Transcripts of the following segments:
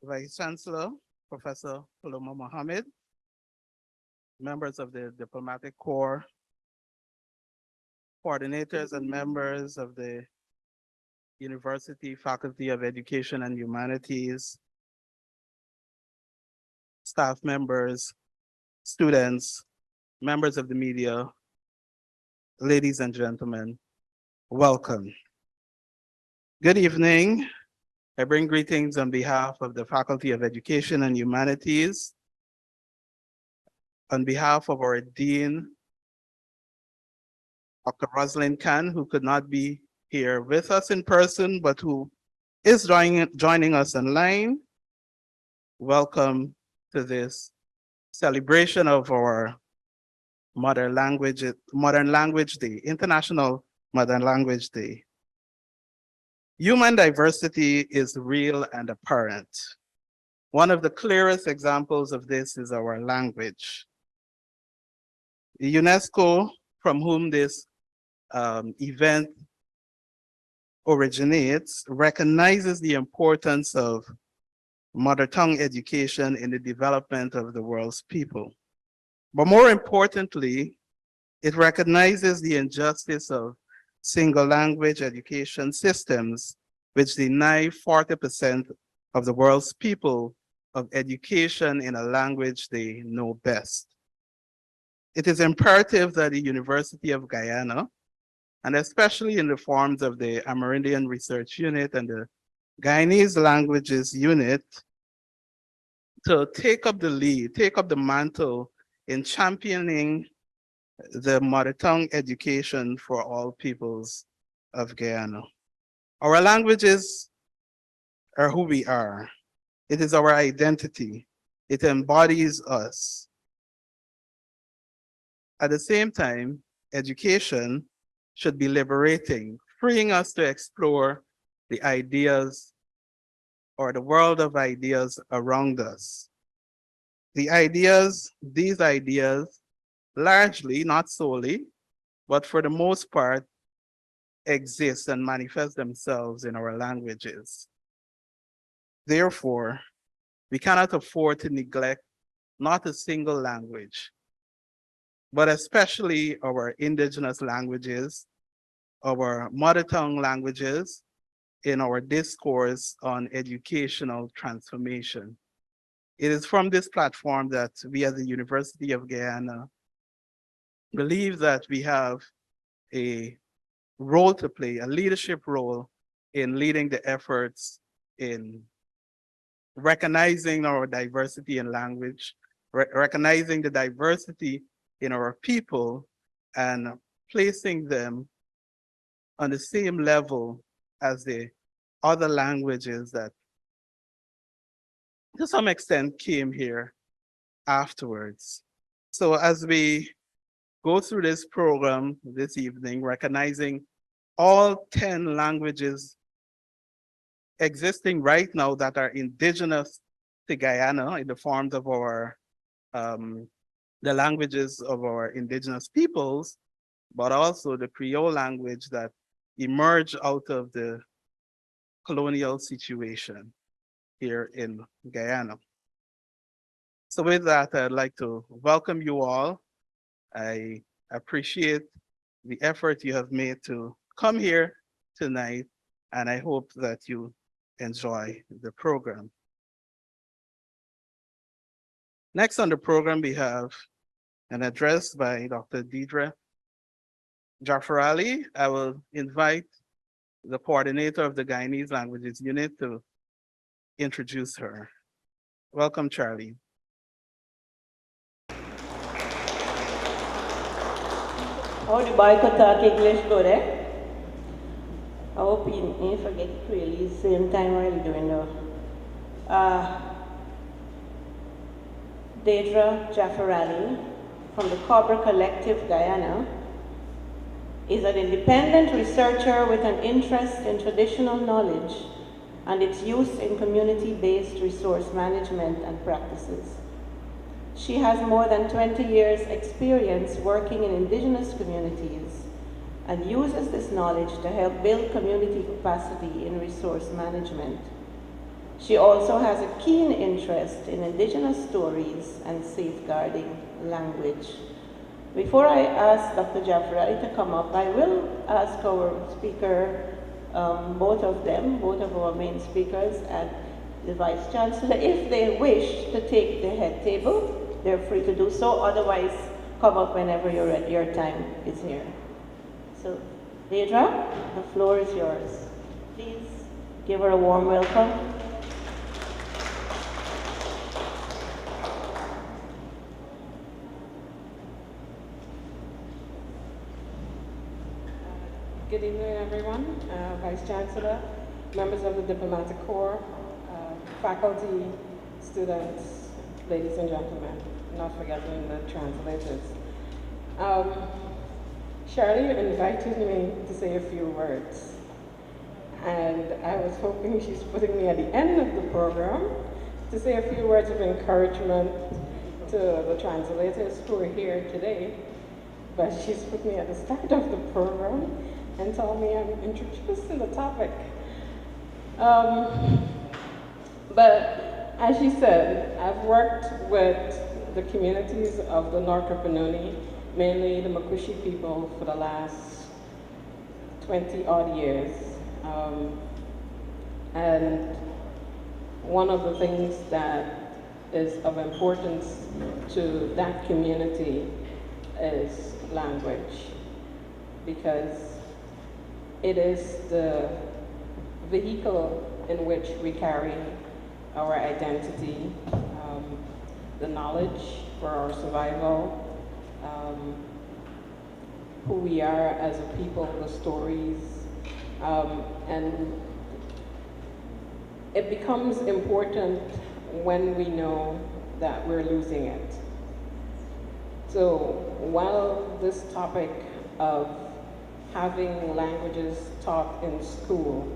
Vice Chancellor, Professor Paloma Mohammed, members of the Diplomatic Corps, coordinators and members of the University Faculty of Education and Humanities, staff members, students, members of the media, ladies and gentlemen, welcome. Good evening. I bring greetings on behalf of the Faculty of Education and Humanities, on behalf of our Dean, Dr. Rosalind Khan, who could not be here with us in person, but who is joining us online. Welcome to this celebration of our Modern Language Day, International Modern Language Day. Human diversity is real and apparent. One of the clearest examples of this is our language. The UNESCO, from whom this event originates, recognizes the importance of mother tongue education in the development of the world's people. But more importantly, it recognizes the injustice of single language education systems, which deny 40% of the world's people of education in a language they know best. It is imperative that the University of Guyana, and especially in the forms of the Amerindian Research Unit and the Guyanese Languages Unit, to take up the lead, take up the mantle in championing the mother tongue education for all peoples of Guyana. Our languages are who we are. It is our identity. It embodies us. At the same time, education should be liberating, freeing us to explore the ideas or the world of ideas around us. These ideas, largely, not solely, but for the most part, exist and manifest themselves in our languages. Therefore, we cannot afford to neglect not a single language, but especially our indigenous languages, our mother tongue languages, in our discourse on educational transformation. It is from this platform that we at the University of Guyana believe that we have a role to play, a leadership role in leading the efforts in recognizing our diversity in language, recognizing the diversity in our people, and placing them on the same level as the other languages that to some extent came here afterwards. So as we go through this program this evening, recognizing all 10 languages existing right now that are indigenous to Guyana in the forms of our, the languages of our indigenous peoples, but also the Creole language that emerged out of the colonial situation here in Guyana. So with that, I'd like to welcome you all. I appreciate the effort you have made to come here tonight, and I hope that you enjoy the program. Next on the program, we have an address by Dr. Deidre Jaffarali. I will invite the coordinator of the Guyanese Languages Unit to introduce her. Welcome, Charlie. How the boy could talk English good, eh? I hope you forget it really same time while you're doing though. Deidre Jaffarali from the Cobra Collective Guyana is an independent researcher with an interest in traditional knowledge and its use in community-based resource management and practices. She has more than 20 years experience working in indigenous communities and uses this knowledge to help build community capacity in resource management. She also has a keen interest in indigenous stories and safeguarding language. Before I ask Dr. Jaffarali to come up, I will ask our speaker, both of our main speakers and the Vice Chancellor, if they wish to take the head table, they're free to do so. Otherwise, come up whenever your time is here. So, Deidre, the floor is yours. Please give her a warm welcome. Good evening, everyone. Vice Chancellor, members of the Diplomatic Corps, faculty, students, ladies and gentlemen, not forgetting the translators. Shirley invited me to say a few words, and I was hoping she's putting me at the end of the program to say a few words of encouragement to the translators who are here today, but she's put me at the start of the program and told me I'm introducing the topic. But as she said, I've worked with the communities of the North Rippononi, mainly the Makushi people, for the last 20-odd years. And one of the things that is of importance to that community is language, because it is the vehicle in which we carry our identity, the knowledge for our survival, who we are as a people, the stories, and it becomes important when we know that we're losing it. So while this topic of having languages taught in school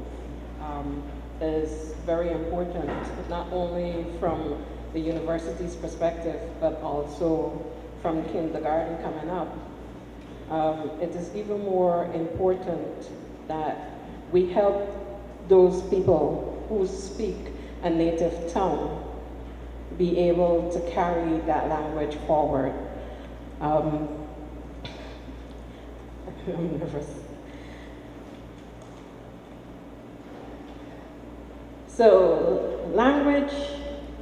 is very important, not only from the university's perspective, but also from kindergarten coming up, it is even more important that we help those people who speak a native tongue be able to carry that language forward. I'm nervous. So language,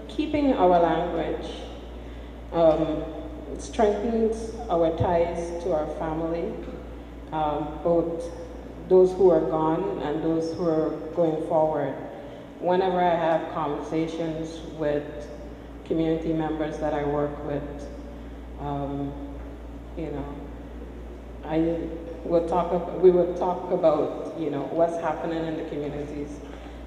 keeping our language strengthens our ties to our family, both those who are gone and those who are going forward. Whenever I have conversations with community members that I work with, you know, we would talk about, you know, what's happening in the communities.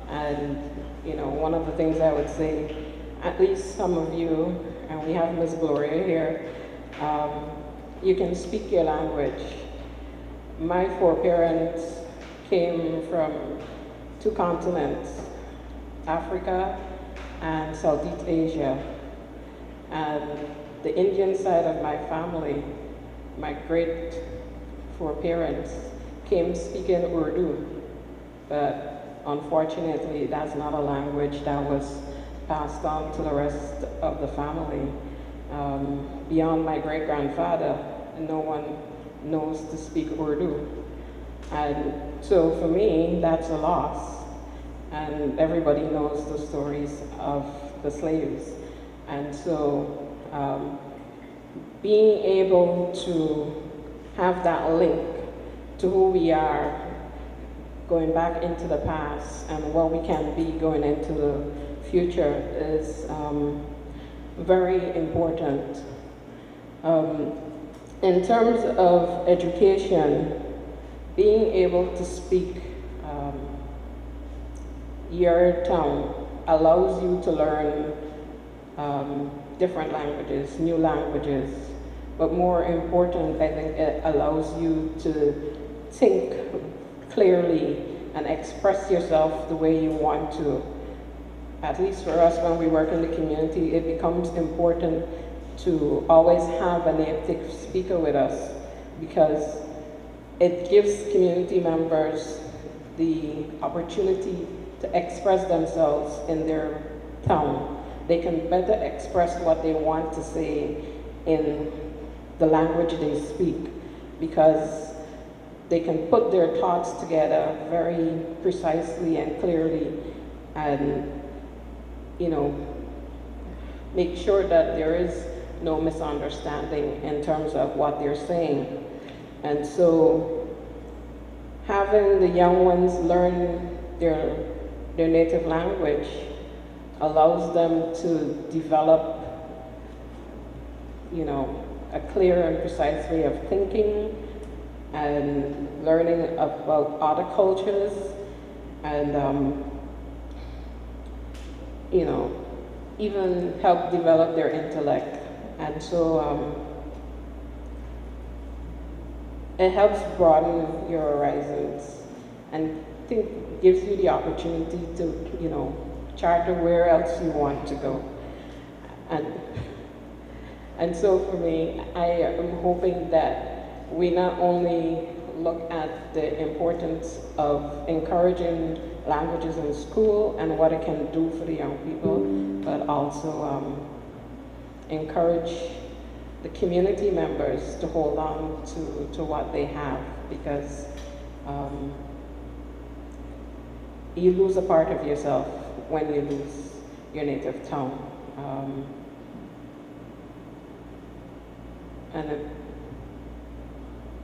And, you know, one of the things I would say, at least some of you, and we have Ms. Gloria here, you can speak your language. My foreparents came from 2 continents, Africa and Southeast Asia. And the Indian side of my family, my great foreparents came speaking Urdu, but unfortunately that's not a language that was passed on to the rest of the family. Beyond my great-grandfather, no one knows to speak Urdu. And so for me, that's a loss. And everybody knows the stories of the slaves. And so being able to have that link to who we are going back into the past and what we can be going into the future is very important. In terms of education, being able to speak your tongue allows you to learn different languages, new languages, but more important, I think it allows you to think clearly and express yourself the way you want to. At least for us, when we work in the community, it becomes important to always have a native speaker with us because it gives community members the opportunity to express themselves in their tongue. They can better express what they want to say in the language they speak because they can put their thoughts together very precisely and clearly and, you know, make sure that there is no misunderstanding in terms of what they're saying. And so having the young ones learn their native language allows them to develop, you know, a clear and precise way of thinking and learning about other cultures and, you know, even help develop their intellect. And so it helps broaden your horizons and I think gives you the opportunity to, you know, charter where else you want to go. And so for me, I am hoping that we not only look at the importance of encouraging languages in school and what it can do for the young people, but also encourage the community members to hold on to what they have because you lose a part of yourself when you lose your native tongue.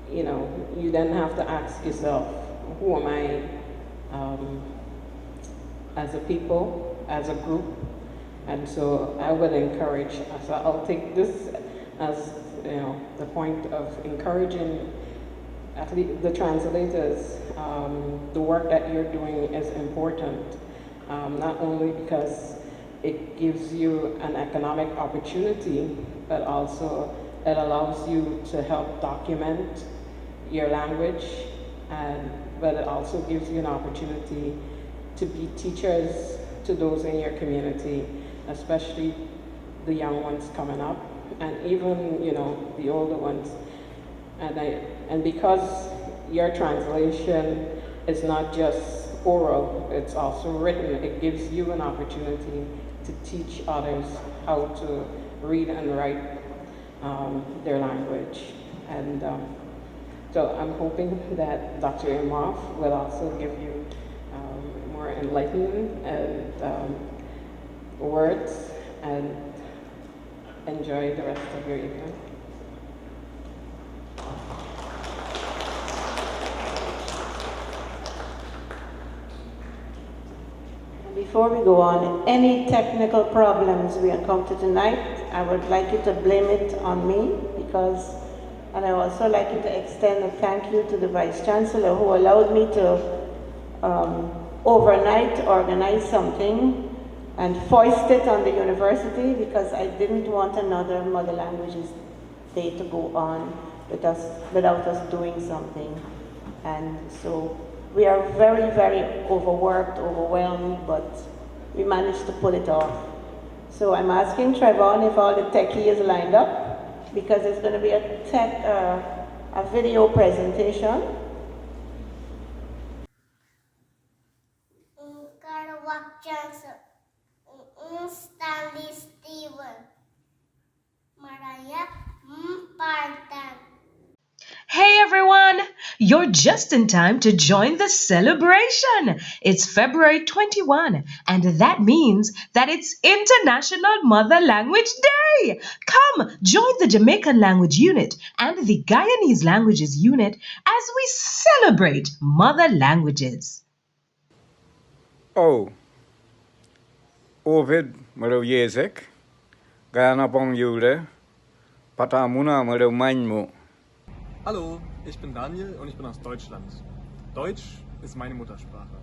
You know, you then have to ask yourself, who am I as a people, as a group? And so I would encourage, so I'll take this as, you know, the point of encouraging at least the translators. The work that you're doing is important, not only because it gives you an economic opportunity, but also it allows you to help document your language, but it also gives you an opportunity to be teachers to those in your community, especially the young ones coming up, and even, you know, the older ones. And because your translation is not just oral, it's also written, it gives you an opportunity to teach others how to read and write their language. And so I'm hoping that Dr. Imhoff will also give you more enlightening and words, and enjoy the rest of your evening. Before we go on, any technical problems we encounter tonight, I would like you to blame it on me and I also like you to extend a thank you to the Vice Chancellor who allowed me to overnight organize something and foist it on the university because I didn't want another Mother Languages Day to go on without us doing something. And so we are very, very overworked, overwhelmed, but we managed to pull it off. So I'm asking Trevon if all the techie is lined up, because it's going to be a video presentation. Stanley Steven Maraya Partan. Hey everyone! You're just in time to join the celebration. It's February 21, and that means that it's International Mother Language Day. Come, join the Jamaican Language Unit and the Guyanese Languages Unit as we celebrate mother languages. Oh, Ovid Mero Jezek, Guyana Bong Jude, Patamuna Mero Mainmo. Hallo, ich bin Daniel und ich bin aus Deutschland. Deutsch ist meine Muttersprache.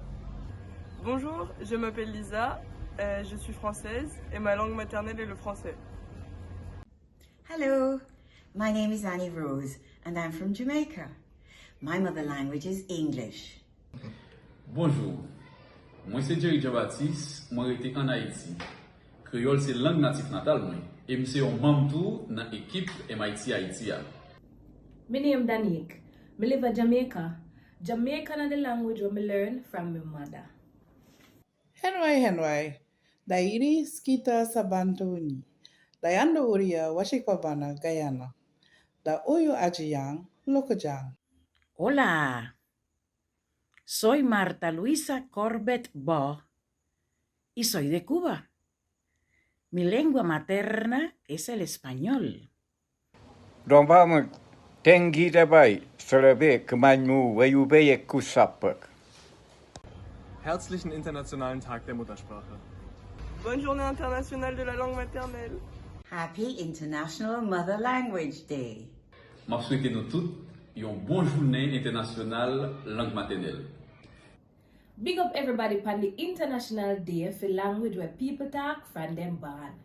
Bonjour, je m'appelle Lisa, je suis française et ma langue maternelle est le français. Hello, my name is Annie Rose and I'm from Jamaica. My mother language is English. Bonjour, moi c'est Jerry Baptiste, moi j'étais en Haïti. Créole c'est langue native natale moi et je suis un membre dans l'équipe MIT Haïti. My name is Danique. I live in Jamaica. Jamaican is the language we learn from my mother. Henway. Dairi skita sabantuni. Dayando uria washikobana Guyana. Da uyu ajiyang lokojang. Hola. Soy Marta Luisa Corbett Bo y soy de Cuba. Mi lengua materna es el español. Don vamos tengi dabei, Serebe, Kmanmu, Wayubeye Kusapak. Herzlichen Internationalen Tag der Muttersprache. Bonne journée internationale de la langue maternelle. Happy International Mother Language Day. Je souhaite nous toutes une bonne journée internationale langue maternelle. Big up everybody on the International Day for language where people talk from them born.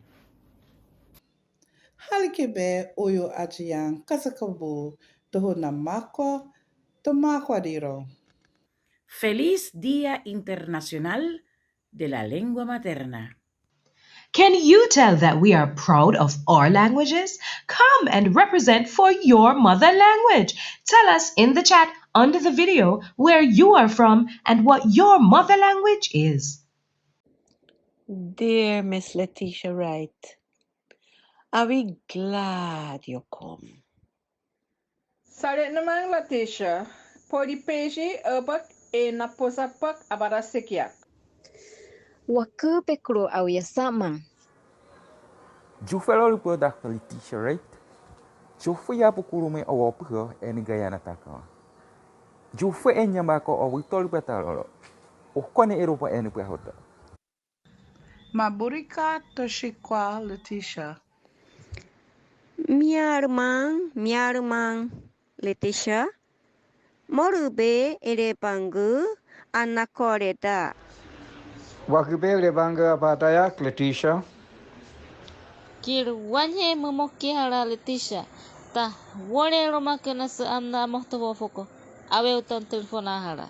Halikebe uyu ajiyang kasakabu toho namako tomakwadiro. Feliz Día Internacional de la Lengua Materna. Can you tell that we are proud of our languages? Come and represent for your mother language. Tell us in the chat under the video where you are from and what your mother language is. Dear Miss Letitia Wright, are we glad you come? Salut naman Letitia. Podi peji erbak e naposapak abara sekiak. Waka pekro awya sama. Jufelo lipo dak Letitia, right? Jufu ya pukurume awopho eni Guyana taka. Jufu enyambako awitoli betalolo. Okone eropa eni pehota. Maburika toshikwa Letitia. Mi hermano, Letitia. Morube erepangu anakoreta. Wakube lebanga abatayak Letitia. Kirwanye momokihara Letitia. Ta wore romakenas amna mohtobofoko. Awe utan telefonahara.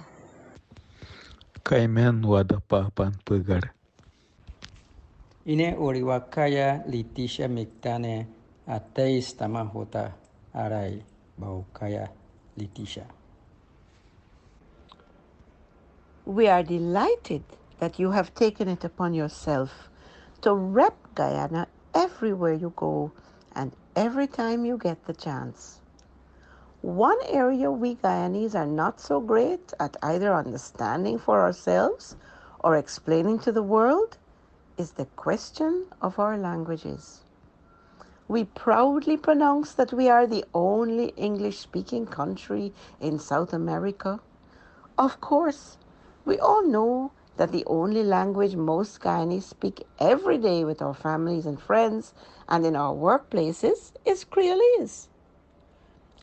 Kaimen wada papan pegar. Ine oriwakaya Letitia miktane ateis tamahota arai baukaya Letitia. We are delighted that you have taken it upon yourself to rep Guyana everywhere you go and every time you get the chance. One area we Guyanese are not so great at either understanding for ourselves or explaining to the world is the question of our languages. We proudly pronounce that we are the only English-speaking country in South America. Of course, we all know that the only language most Guyanese speak every day with our families and friends and in our workplaces is Creolese.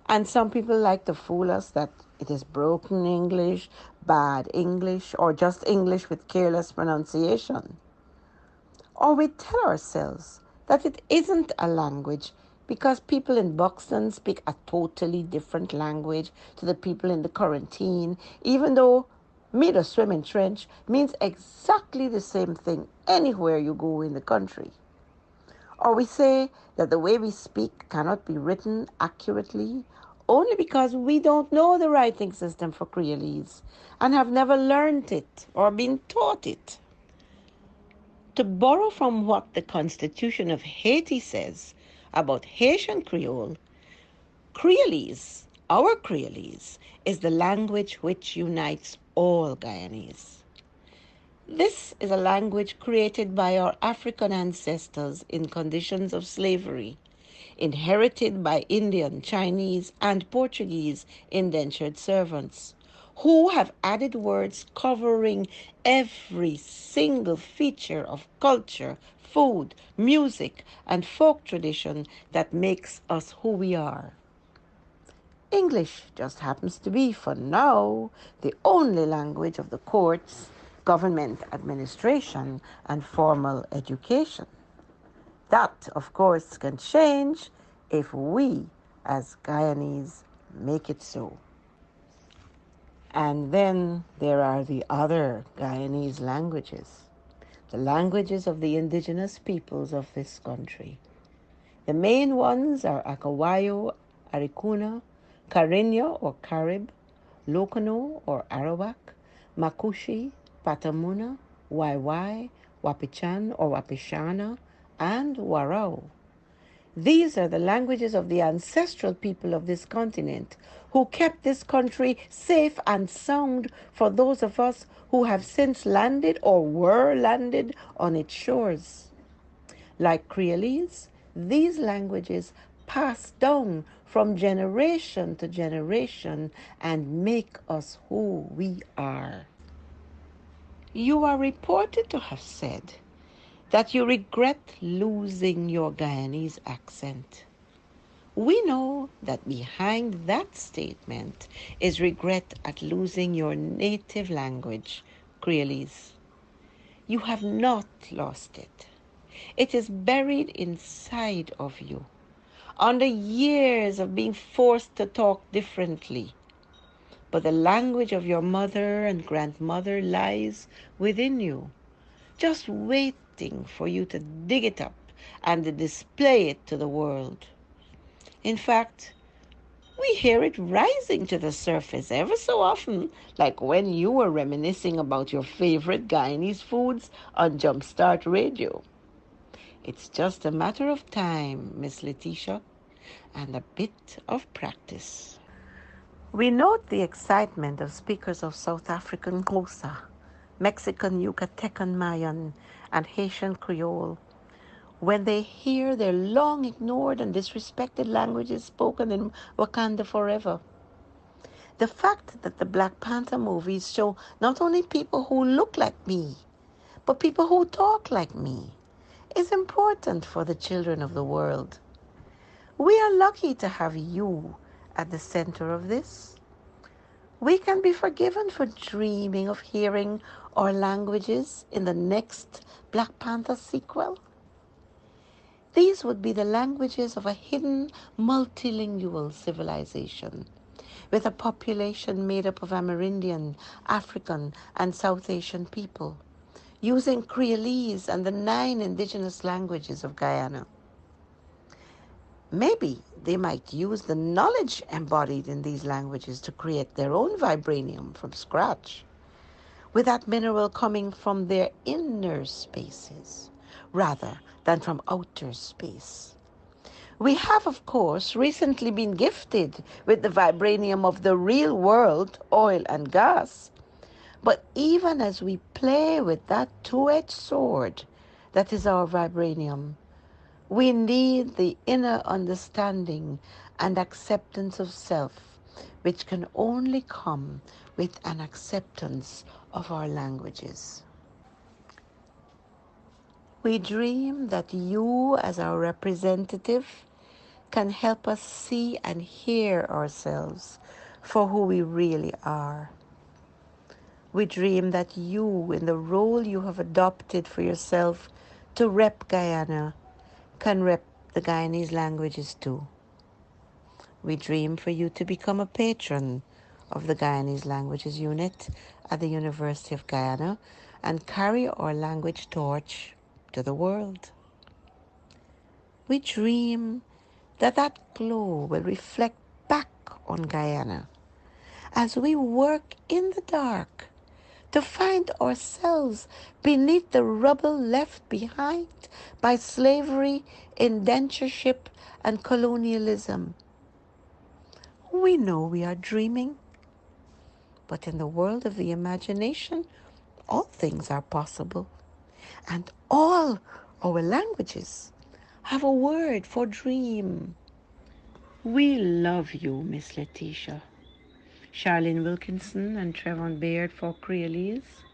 And some people like to fool us that it is broken English, bad English, or just English with careless pronunciation. Or we tell ourselves that it isn't a language because people in Buxton speak a totally different language to the people in the quarantine, even though me to swim in trench means exactly the same thing anywhere you go in the country. Or we say that the way we speak cannot be written accurately only because we don't know the writing system for Creolese and have never learned it or been taught it. To borrow from what the Constitution of Haiti says about Haitian Creole, Creolese, our Creolese, is the language which unites all Guyanese. This is a language created by our African ancestors in conditions of slavery, inherited by Indian, Chinese, and Portuguese indentured servants, who have added words covering every single feature of culture, food, music, and folk tradition that makes us who we are. English just happens to be, for now, the only language of the courts, government administration, and formal education. That, of course, can change if we, as Guyanese, make it so. And then there are the other Guyanese languages, the languages of the indigenous peoples of this country. The main ones are Akawayo, Arikuna, Cariño or Carib, Locono or Arawak, Makushi, Patamuna, Waiwai, Wapichan or Wapishana, and Warao. These are the languages of the ancestral people of this continent who kept this country safe and sound for those of us who have since landed or were landed on its shores. Like Creolese, these languages pass down from generation to generation and make us who we are. You are reported to have said that you regret losing your Guyanese accent. We know that behind that statement is regret at losing your native language, Creolese. You have not lost it. It is buried inside of you, under years of being forced to talk differently. But the language of your mother and grandmother lies within you, just waiting for you to dig it up and display it to the world. In fact, we hear it rising to the surface ever so often, like when you were reminiscing about your favorite Guyanese foods on Jumpstart Radio. It's just a matter of time, Miss Letitia, and a bit of practice. We note the excitement of speakers of South African Xhosa, Mexican Yucatecan Mayan, and Haitian Creole when they hear their long-ignored and disrespected languages spoken in Wakanda forever. The fact that the Black Panther movies show not only people who look like me, but people who talk like me, is important for the children of the world. We are lucky to have you at the center of this. We can be forgiven for dreaming of hearing our languages in the next Black Panther sequel. These would be the languages of a hidden multilingual civilization, with a population made up of Amerindian, African, and South Asian people, using Creolese and the 9 indigenous languages of Guyana. Maybe they might use the knowledge embodied in these languages to create their own vibranium from scratch, with that mineral coming from their inner spaces rather than from outer space. We have, of course, recently been gifted with the vibranium of the real world, oil and gas, But even as we play with that two-edged sword that is our vibranium, we need the inner understanding and acceptance of self, which can only come with an acceptance of our languages. We dream that you, as our representative, can help us see and hear ourselves for who we really are. We dream that you, in the role you have adopted for yourself to rep Guyana, can rep the Guyanese languages too. We dream for you to become a patron of the Guyanese Languages Unit at the University of Guyana and carry our language torch to the world. We dream that that glow will reflect back on Guyana as we work in the dark to find ourselves beneath the rubble left behind by slavery, indentureship, and colonialism. We know we are dreaming, but in the world of the imagination, all things are possible, and all our languages have a word for dream. We love you, Miss Letitia. Charlene Wilkinson and Trevon Baird for Creolese,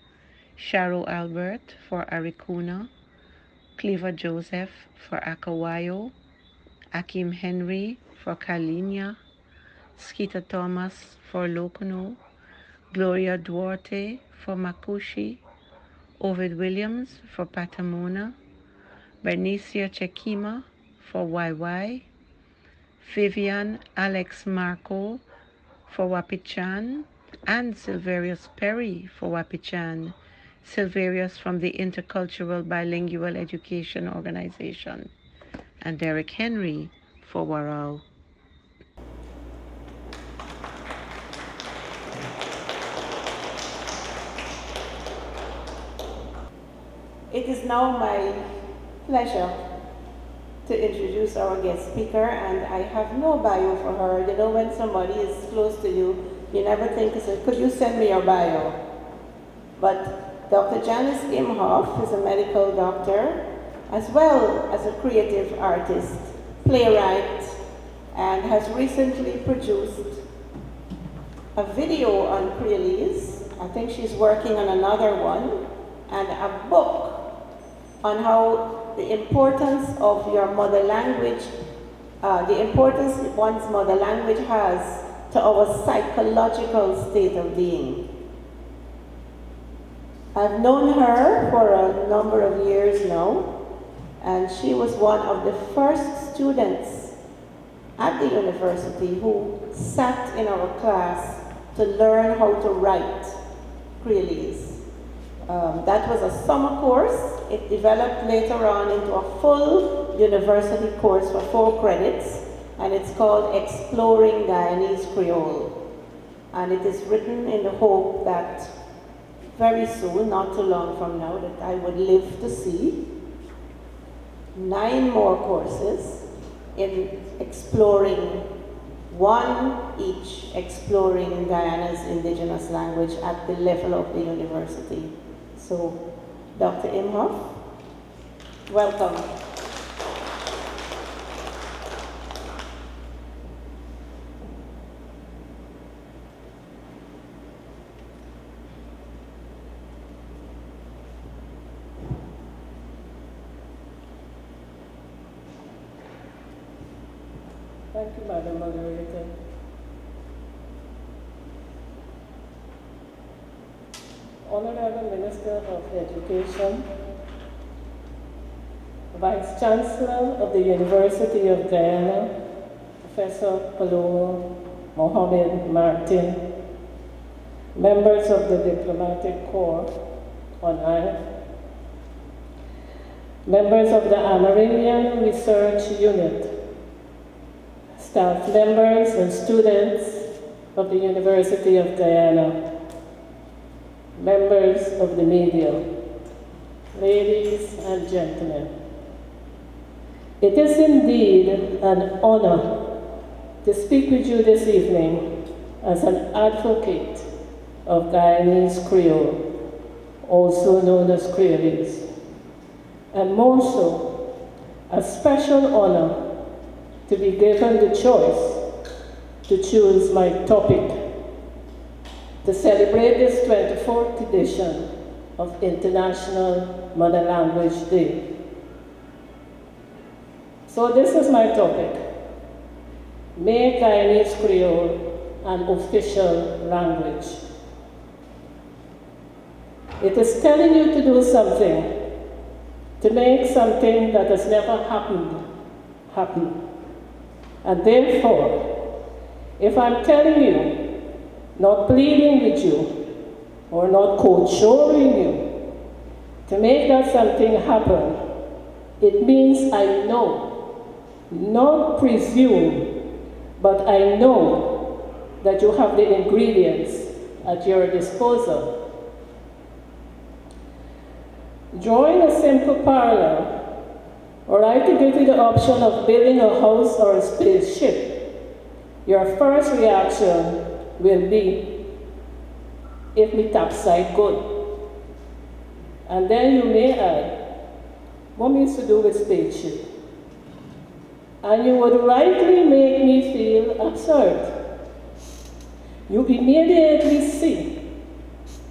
Sharo Albert for Arikuna, Cleaver Joseph for Akawayo, Akim Henry for Kalinia, Skeeter Thomas for Lokono, Gloria Duarte for Makushi, Ovid Williams for Patamona, Bernicia Chekima for YY, Vivian Alex Marco for Wapichan, and Silverius Perry for Wapichan, Silverius from the Intercultural Bilingual Education Organization, and Derek Henry for Warao. It is now my pleasure to introduce our guest speaker, and I have no bio for her. You know, when somebody is close to you, you never think, could you send me your bio? But Dr. Janice Imhoff is a medical doctor, as well as a creative artist, playwright, and has recently produced a video on Creolese. I think she's working on another one, and a book on how the importance of your mother language, the importance one's mother language has to our psychological state of being. I've known her for a number of years now, and she was one of the first students at the university who sat in our class to learn how to write Creolese. That was a summer course. It developed later on into a full university course for 4 credits, and it's called Exploring Guyanese Creole. And it is written in the hope that very soon, not too long from now, that I would live to see 9 more courses in exploring, one each exploring Guyana's indigenous language at the level of the university. So, Dr. Imhoff, welcome. Thank you, Madam Moderator. Honorable Minister of Education, Vice Chancellor of the University of Guyana, Professor Palomo Mohamed Martin, members of the Diplomatic Corps on Earth, members of the Amerindian Research Unit, staff members and students of the University of Guyana, members of the media, ladies and gentlemen. It is indeed an honor to speak with you this evening as an advocate of Guyanese Creole, also known as Creolese, and more so, a special honor to be given the choice to choose my topic to celebrate this 24th edition of International Mother Language Day. So this is my topic: make Guyanese Creole an official language. It is telling you to do something, to make something that has never happened happen. And therefore, if I'm telling you, not pleading with you, or not coach-shoring you, to make that something happen, it means I know, not presume, but I know that you have the ingredients at your disposal. Drawing a simple parallel, or I to give you the option of building a house or a spaceship, your first reaction will be, if we topside good. And then you may add, what means to do with spaceship? And you would rightly make me feel absurd. You immediately see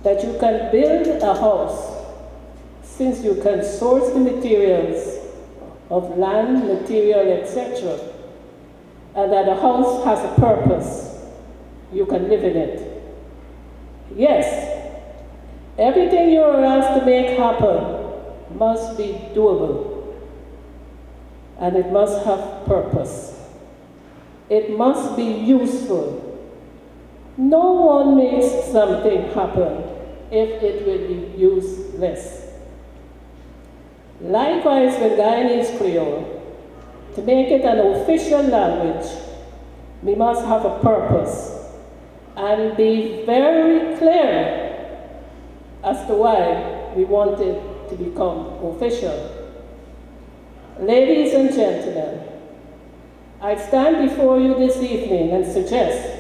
that you can build a house since you can source the materials of land, material, etc., and that the house has a purpose. You can live in it. Yes, everything you are asked to make happen must be doable, and it must have purpose. It must be useful. No one makes something happen if it will be useless. Likewise with Guyanese Creole, to make it an official language, we must have a purpose and be very clear as to why we want it to become official. Ladies and gentlemen, I stand before you this evening and suggest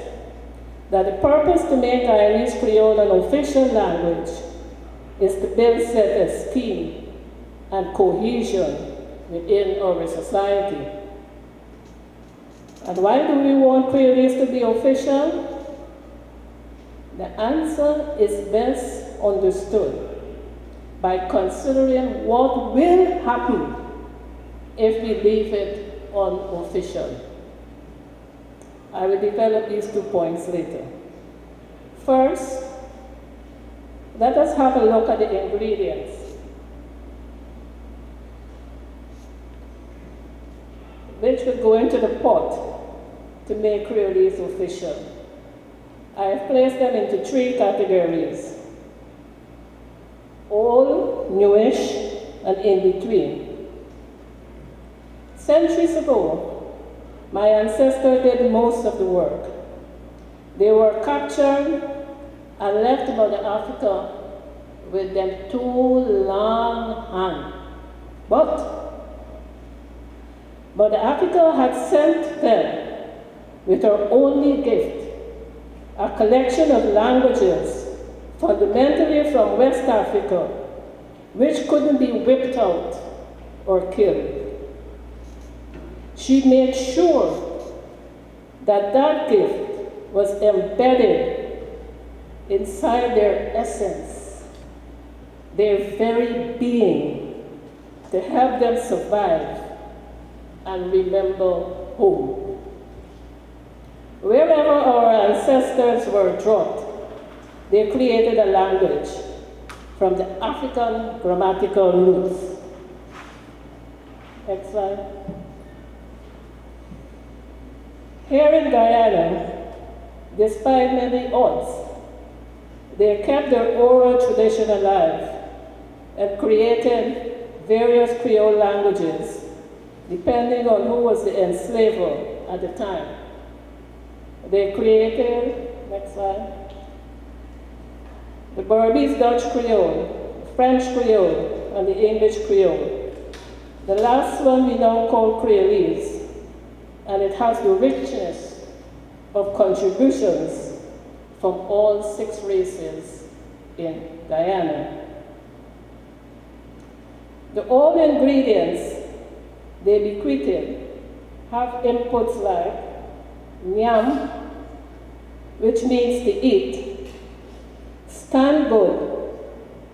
that the purpose to make Guyanese Creole an official language is to build self-esteem and cohesion within our society. And why do we want Creolese to be official? The answer is best understood by considering what will happen if we leave it unofficial. I will develop these 2 points later. First, let us have a look at the ingredients. Which would go into the pot to make Creolese official. I have placed them into 3 categories: old, newish, and in between. Centuries ago, my ancestors did most of the work. They were captured and left Mother Africa with them 2 long hands. But Mother Africa had sent them with her only gift, a collection of languages, fundamentally from West Africa, which couldn't be whipped out or killed. She made sure that that gift was embedded inside their essence, their very being, to help them survive and remember home. Wherever our ancestors were dropped, they created a language from the African grammatical roots. Next slide. Here in Guyana, despite many odds, they kept their oral tradition alive and created various Creole languages depending on who was the enslaver at the time. They created, next slide, the Burmese Dutch Creole, the French Creole, and the English Creole. The last one we now call Creolese, and it has the richness of contributions from all 6 races in Guyana. The old ingredients they bequeathed have inputs like nyam, which means to eat, stand good,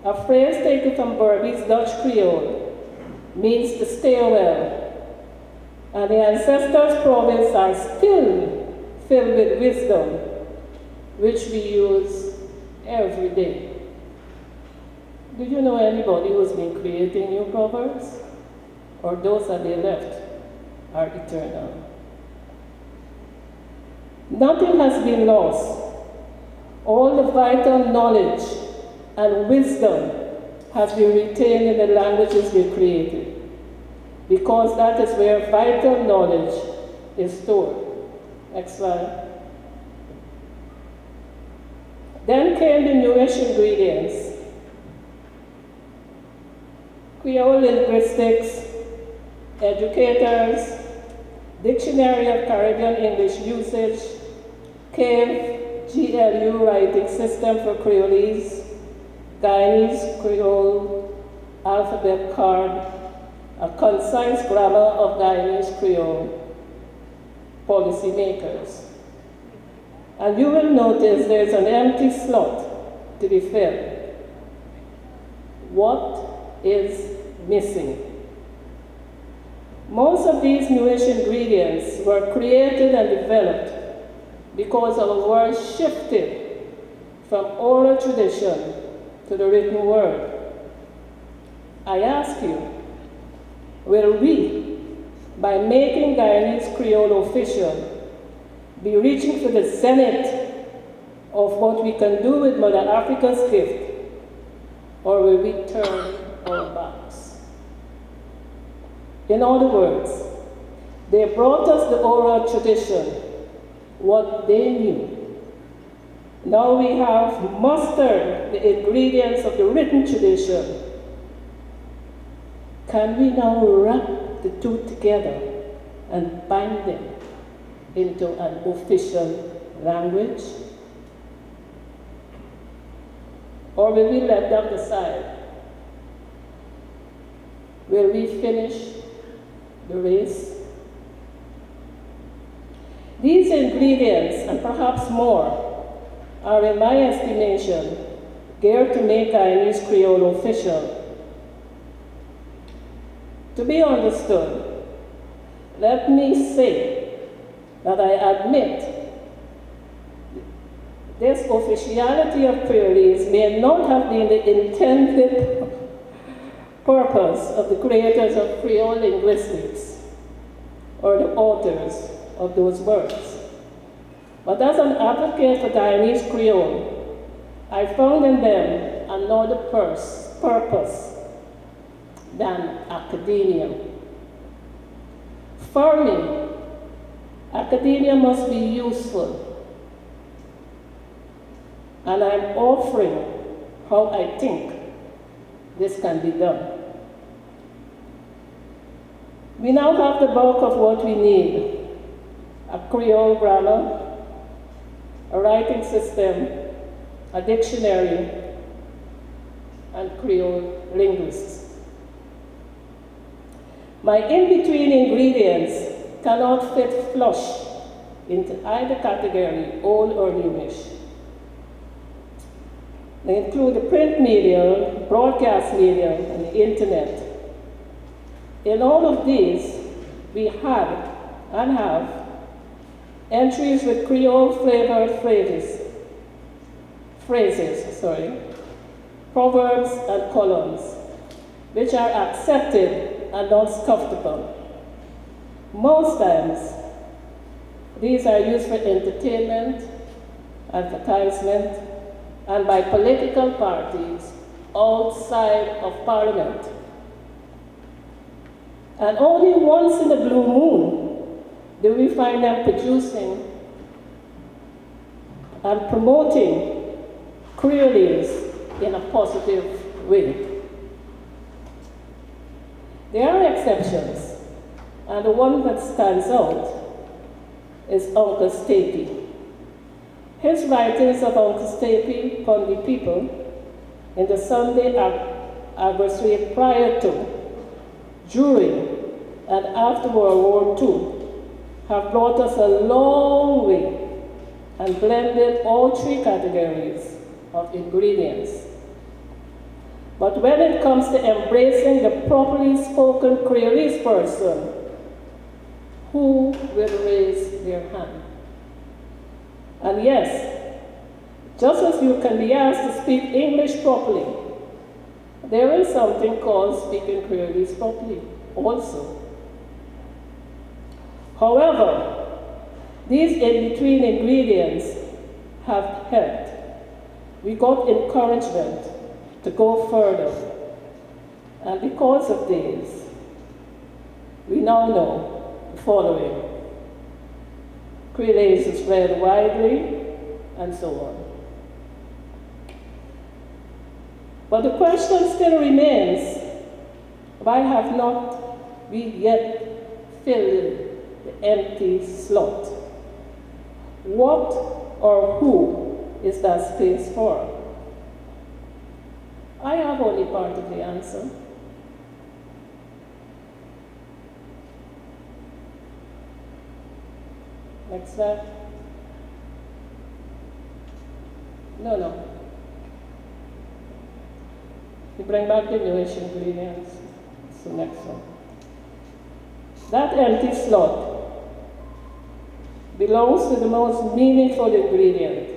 a phrase taken from Berbice Dutch Creole, means to stay well, and the ancestors' proverbs are still filled with wisdom, which we use every day. Do you know anybody who's been creating new proverbs? Or those that they left are eternal? Nothing has been lost. All the vital knowledge and wisdom has been retained in the languages we created, because that is where vital knowledge is stored. Next slide. Then came the newish ingredients: Creole linguistics, educators, Dictionary of Caribbean English Usage, CAVE, GLU writing system for Creolese, Guyanese Creole alphabet card, a concise grammar of Guyanese Creole, policymakers. And you will notice there's an empty slot to be filled. What is missing? Most of these newish ingredients were created and developed because our world shifted from oral tradition to the written word. I ask you, will we, by making Guyanese Creole official, be reaching for the zenith of what we can do with Mother Africa's gift, or will we turn our backs? In other words, they brought us the oral tradition, what they knew. Now we have mustered the ingredients of the written tradition. Can we now wrap the two together and bind them into an official language? Or will we let them decide? Will we finish the race? These ingredients, and perhaps more, are, in my estimation, geared to make Guyanese Creole official. To be understood, let me say that I admit this officiality of Creolese may not have been the intended purpose of the creators of Creole linguistics or the authors of those words. But as an advocate for Guyanese Creole, I found in them another purpose than academia. For me, academia must be useful, and I'm offering how I think this can be done. We now have the bulk of what we need: a Creole grammar, a writing system, a dictionary, and Creole linguists. My in-between ingredients cannot fit flush into either category, old or newish. They include the print media, broadcast media, and the internet. In all of these, we had and have entries with Creole flavored phrases, proverbs and columns, which are accepted and not scoffed upon. Most times, these are used for entertainment, advertisement, and by political parties outside of Parliament. And only once in a blue moon do we find them producing and promoting Creolese in a positive way. There are exceptions, and the one that stands out is Uncle Statey. His writings of Uncle Stapy upon the people in the Sunday adversary prior to, during, and after World War II have brought us a long way and blended all three categories of ingredients. But when it comes to embracing the properly spoken Creolese person, who will raise their hand? And yes, just as you can be asked to speak English properly, there is something called speaking Creolese properly also. However, these in-between ingredients have helped. We got encouragement to go further. And because of this, we now know the following. Creolese is read widely, and so on. But the question still remains, why have not we yet filled the empty slot? What or who is that space for? I have only part of the answer. Next slide. No. You bring back the newish ingredients. It's the next one. That empty slot belongs to the most meaningful ingredient.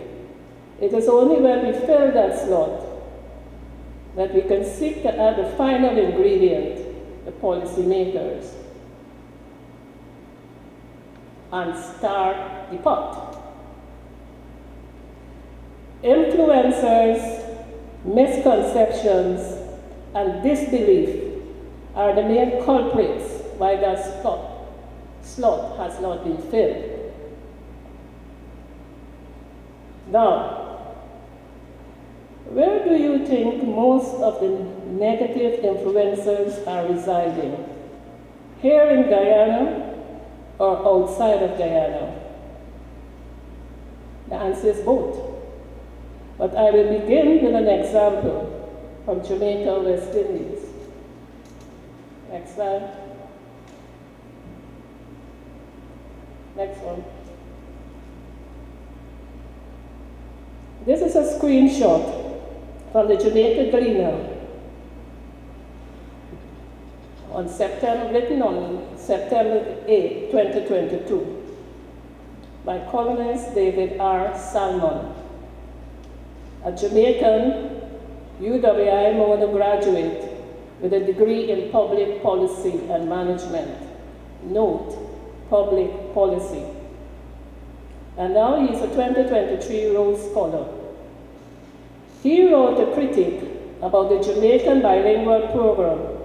It is only when we fill that slot that we can seek to add the final ingredient, the policymakers, and start the pot. Influencers, misconceptions, and disbelief are the main culprits why that slot has not been filled. Now, where do you think most of the negative influencers are residing? Here in Guyana or outside of Guyana? The answer is both. But I will begin with an example from Jamaica, West Indies. Next slide. Next one. This is a screenshot from the Jamaica Gleaner written on September 8, 2022 by columnist David R. Salmon, a Jamaican UWI Mono graduate with a degree in public policy and management. Note, public policy. And now he is a 2023 Rhodes Scholar. He wrote a critique about the Jamaican bilingual program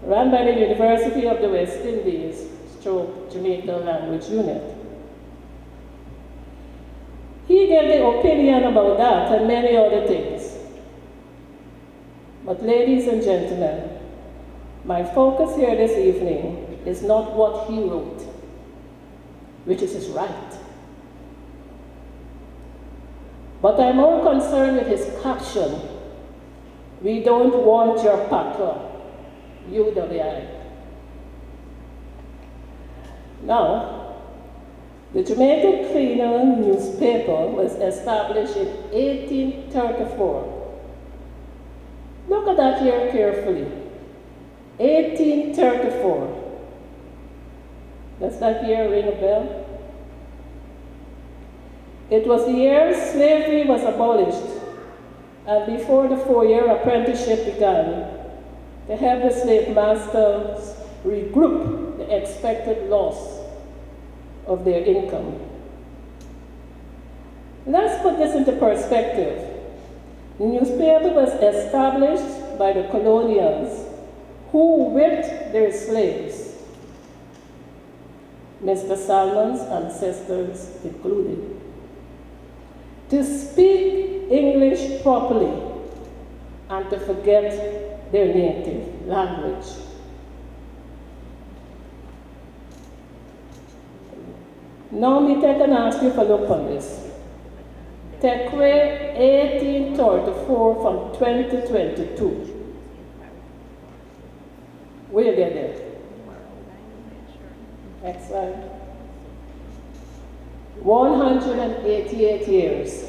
run by the University of the West Indies, Jamaica Language Unit. He gave the opinion about that and many other things. But ladies and gentlemen, my focus here this evening is not what he wrote, which is his right. But I'm more concerned with his caption, "We don't want your patois, UWI." Now, the Jamaica Cleaner newspaper was established in 1834. Look at that year carefully. 1834. Does that year ring a bell? It was the year slavery was abolished, and before the 4-year apprenticeship began, to help the slave masters regroup the expected loss of their income. Let's put this into perspective. The newspaper was established by the colonials who whipped their slaves, Mr. Salmon's ancestors included, to speak English properly and to forget their native language. Now me take and ask you for look on this. Tekwe 1834 from 2022. Where you get there? Next slide. 188 years.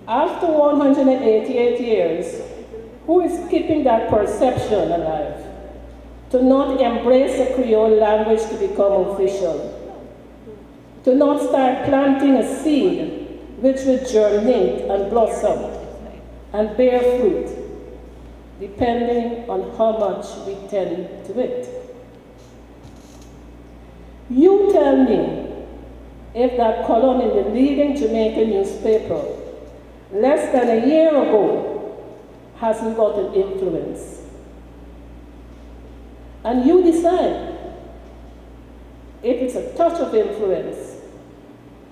After 188 years, who is keeping that perception alive? To not embrace the Creole language to become official. To not start planting a seed which will germinate and blossom and bear fruit, depending on how much we tend to it. You tell me if that column in the leading Jamaican newspaper less than a year ago hasn't got an influence. And you decide if it's a touch of influence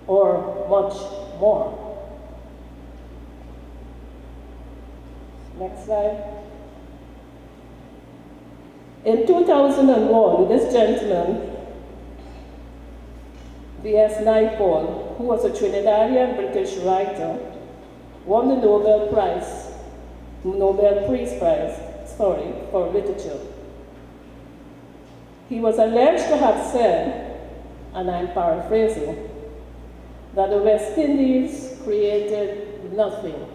or much more. Next slide. In 2001, this gentleman, V.S. Naipaul, who was a Trinidadian British writer, won the Nobel Peace Prize for literature. He was alleged to have said, and I'm paraphrasing, that the West Indies created nothing.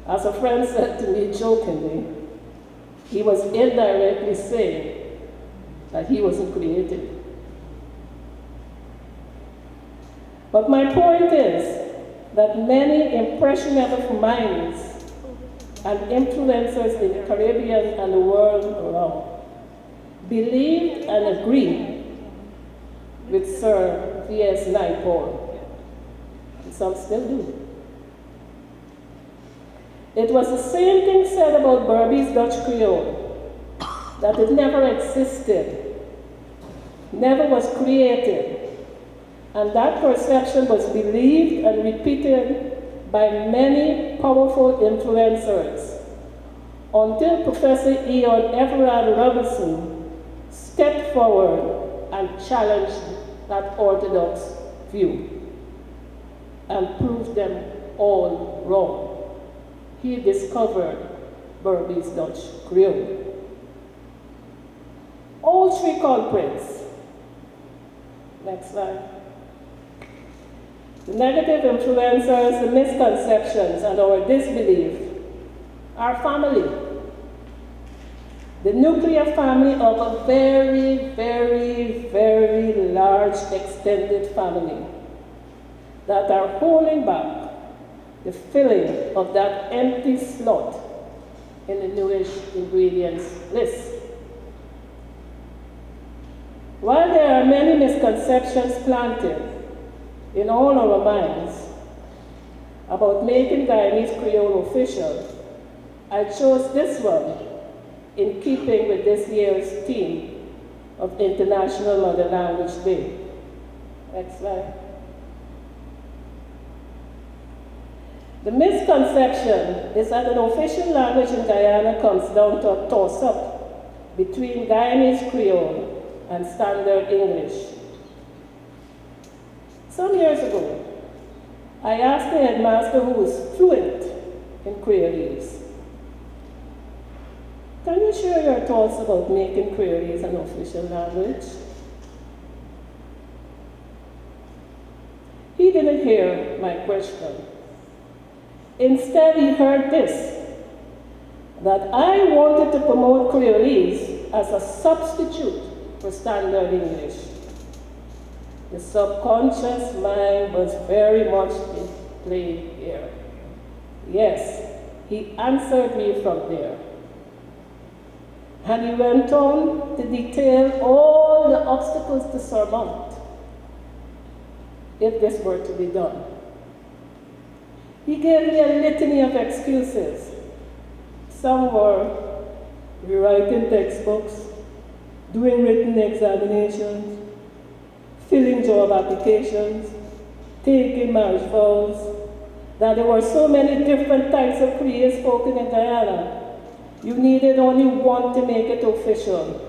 As a friend said to me jokingly, he was indirectly saying that he wasn't creative. But my point is that many impressionable minds and influencers in the Caribbean and the world around believed and agreed with Sir V.S. Naipaul, and some still do. It was the same thing said about Berbice Dutch Creole, that it never existed, never was created, and that perception was believed and repeated by many powerful influencers until Professor Eon Everard Robertson stepped forward and challenged that orthodox view and proved them all wrong. He discovered Berbice Dutch Creole. All three culprits. Next slide. The negative influencers, the misconceptions, and our disbelief are family. The nuclear family of a very, very, very large extended family that are holding back the filling of that empty slot in the newish ingredients list. While there are many misconceptions planted in all our minds about making Guyanese Creole official, I chose this one in keeping with this year's theme of International Mother Language Day. Next slide. The misconception is that an official language in Guyana comes down to a toss-up between Guyanese Creole and Standard English. Some years ago, I asked the headmaster, who was fluent in Creolese, can you share your thoughts about making Creolese an official language? He didn't hear my question. Instead, he heard this, that I wanted to promote Creolese as a substitute for Standard English. The subconscious mind was very much in play here. Yes, he answered me from there. And he went on to detail all the obstacles to surmount if this were to be done. He gave me a litany of excuses. Some were rewriting textbooks, doing written examinations, filling job applications, taking marriage vows, that there were so many different types of Creole spoken in Guyana, You needed only one to make it official.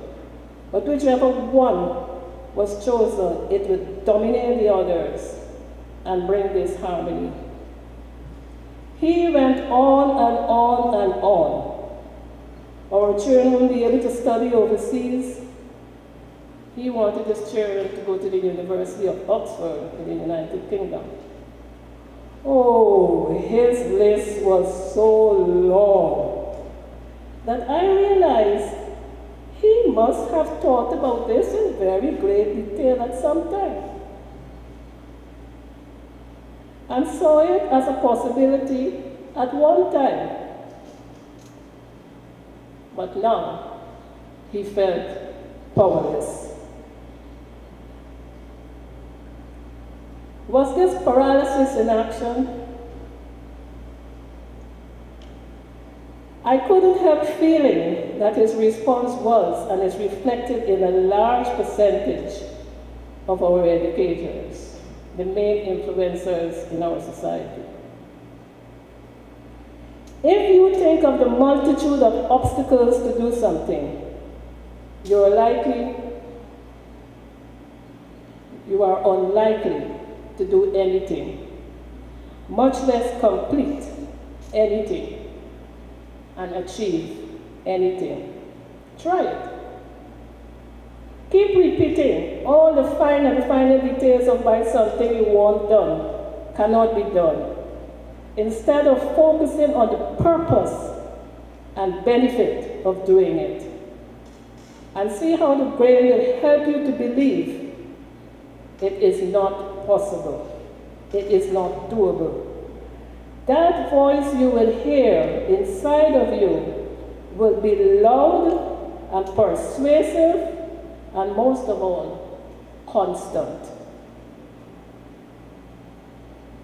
But whichever one was chosen, it would dominate the others and bring this harmony. He went on and on and on. Our children will be able to study overseas. He wanted his children to go to the University of Oxford in the United Kingdom. Oh, his list was so long that I realized he must have thought about this in very great detail at some time and saw it as a possibility at one time. But now he felt powerless. Was this paralysis in action? I couldn't help feeling that his response was and is reflected in a large percentage of our educators, the main influencers in our society. If you think of the multitude of obstacles to do something, you are unlikely to do anything, much less complete anything and achieve anything. Try it. Keep repeating all the fine and finer details of why something you want done cannot be done, instead of focusing on the purpose and benefit of doing it. And see how the brain will help you to believe it is not possible, it is not doable. That voice you will hear inside of you will be loud and persuasive and most of all, constant.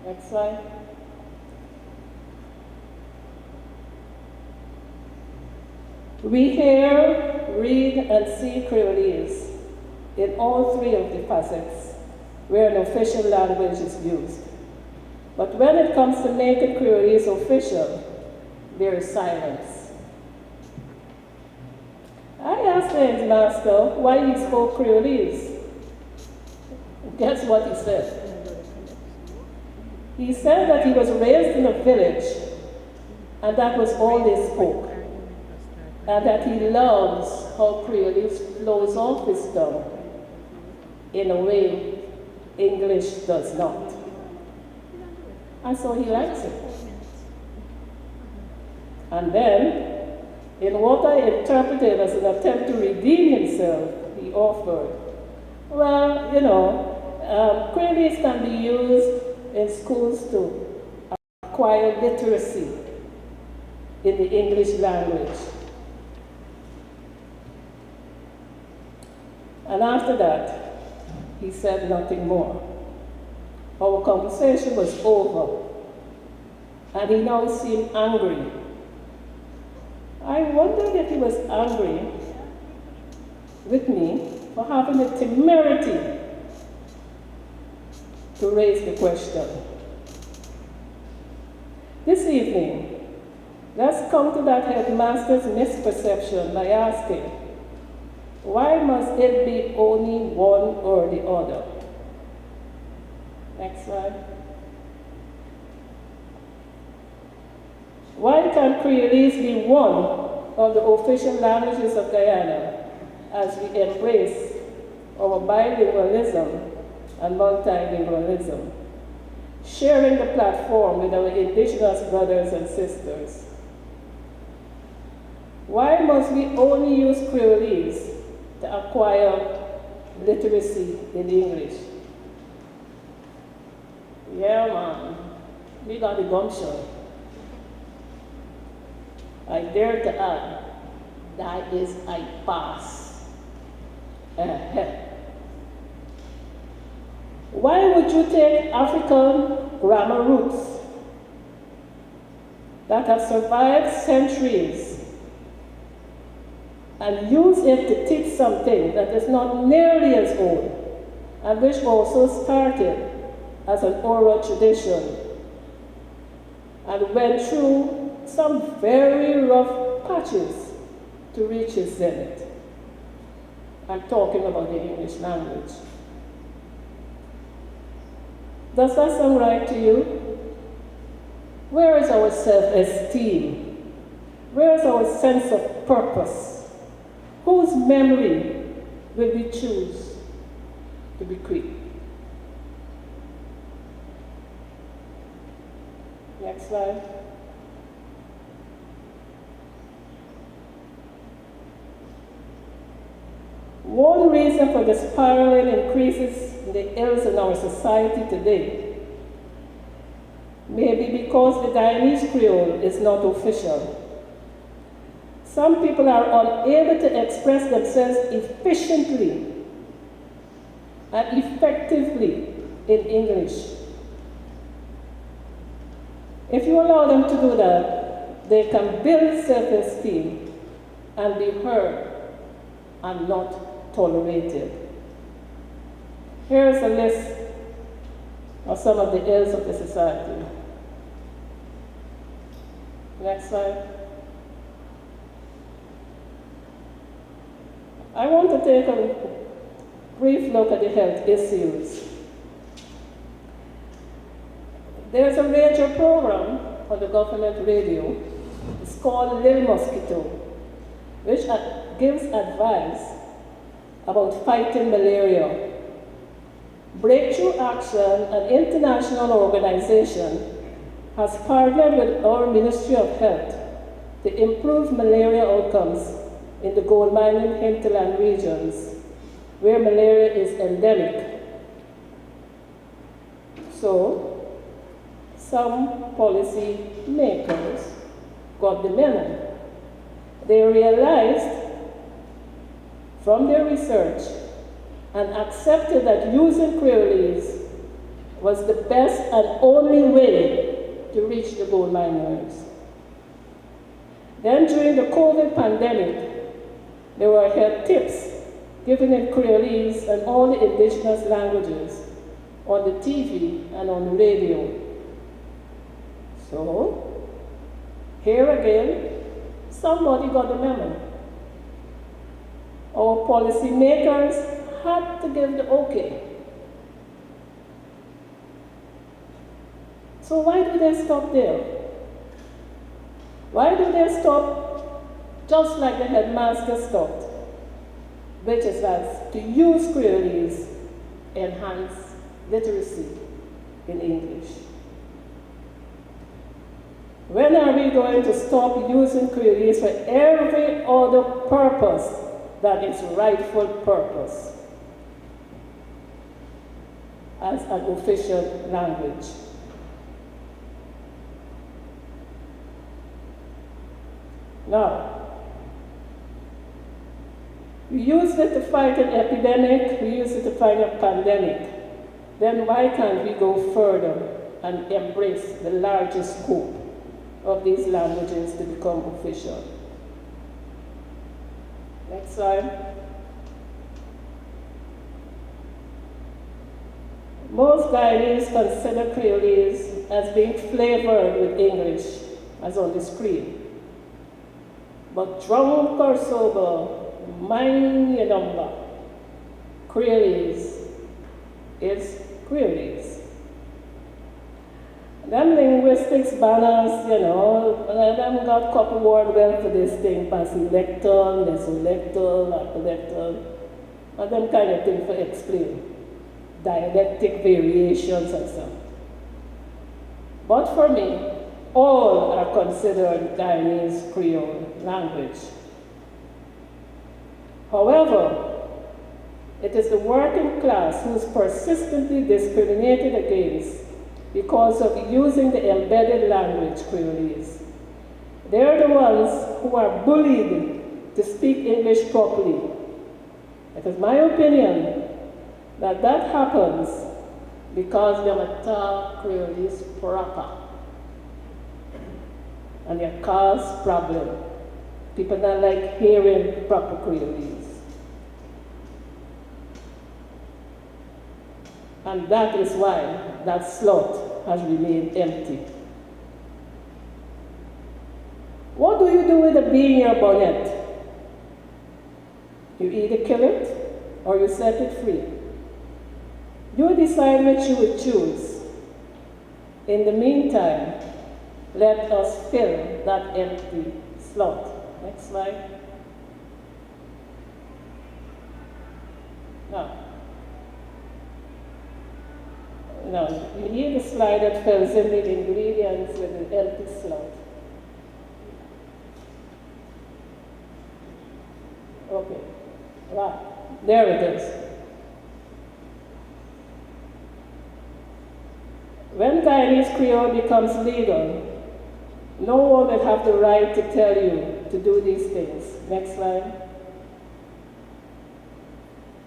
Next slide. We hear, read, and see Creolese in all three of the facets where an official language is used. But when it comes to making Creolese official, there is silence. I asked the headmaster why he spoke Creolese. Guess what he said? He said that he was raised in a village and that was all they spoke. And that he loves how Creolese flows off his tongue in a way English does not. And so he likes it. And then, in what I interpreted as an attempt to redeem himself, he offered, well, you know, Creolese can be used in schools to acquire literacy in the English language. And after that, he said nothing more. Our conversation was over, and he now seemed angry. I wondered if he was angry with me for having the temerity to raise the question. This evening, let's counter that headmaster's misperception by asking, why must it be only one or the other? Next slide. Why can't Creolese be one of the official languages of Guyana as we embrace our bilingualism and multilingualism, sharing the platform with our indigenous brothers and sisters? Why must we only use Creolese to acquire literacy in English? Yeah, man, we got the gumption. I dare to add, that is I pass. Why would you take African grammar roots that have survived centuries and use it to teach something that is not nearly as old and which also started as an oral tradition and went through some very rough patches to reach its zenith. I'm talking about the English language. Does that sound right to you? Where is our self-esteem? Where is our sense of purpose? Whose memory will we choose to be quick? Next slide. One reason for the spiraling increases in the ills in our society today may be because the Guyanese Creole is not official. Some people are unable to express themselves efficiently and effectively in English. If you allow them to do that, they can build self-esteem and be heard and not tolerated. Here is a list of some of the ills of the society. Next slide. I want to take a brief look at the health issues. There's a radio program on the government radio. It's called Lil Mosquito, which gives advice about fighting malaria. Breakthrough Action, an international organization, has partnered with our Ministry of Health to improve malaria outcomes in the gold mining hinterland regions where malaria is endemic. So, some policy makers got the memo. They realized from their research and accepted that using Creolese was the best and only way to reach the gold miners. Then during the COVID pandemic, there were health tips given in Creolese and all the indigenous languages on the TV and on the radio. So, here again, somebody got the memo. Our policymakers had to give the okay. So why do they stop there? Why do they stop just like the headmaster stopped, which is that to use Creolese enhance literacy in English? When are we going to stop using Creolese for every other purpose that is rightful purpose as an official language? Now, we use it to fight an epidemic, we use it to fight a pandemic. Then why can't we go further and embrace the larger scope of these languages to become official? Next slide. Most Guyanese consider Creolese as being flavored with English, as on the screen. But drunk or sober, mind your number. Creolese is Creolese. Them linguistics banners, them got a couple word well for this thing, basilectal, mesolectal, apolectal, and them kind of thing for explain. Dialectic variations and stuff. But for me, all are considered Guyanese Creole language. However, it is the working class who is persistently discriminated against because of using the embedded language Creolese. They're the ones who are bullied to speak English properly. It is my opinion that that happens because they talk Creolese proper. And it causes problem. People don't like hearing proper Creolese. And that is why that slot has remained empty. you do with a bee in your bonnet? You either kill it or you set it free. You decide which you would choose. In the meantime, let us fill that empty slot. Next slide. Now, you need a slide that fills in the ingredients with the empty slot. Okay, right, there it is. When Guyanese Creole becomes legal, no one will have the right to tell you to do these things. Next slide.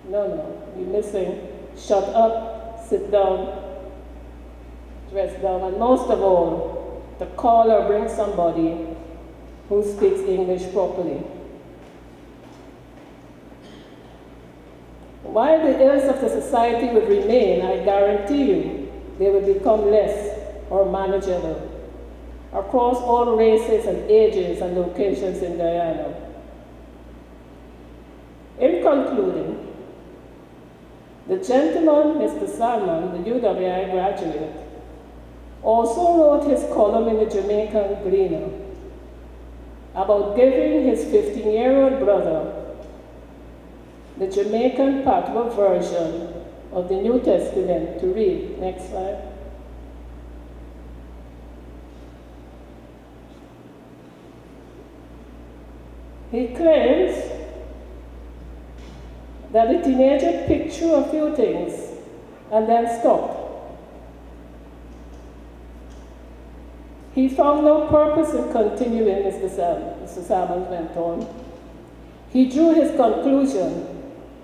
No, you're missing. Shut up, sit down, dress down, and most of all, to call or bring somebody who speaks English properly. While the ills of the society would remain, I guarantee you, they will become less or manageable across all races and ages and locations in Guyana. In concluding, the gentleman, Mr. Salmon, the UWI graduate, also wrote his column in the Jamaican Gleaner about giving his 15-year-old brother the Jamaican Patois version of the New Testament to read. Next slide. He claims that the teenager picked through a few things and then stopped. He found no purpose in continuing, Mr. Salmon went on. He drew his conclusion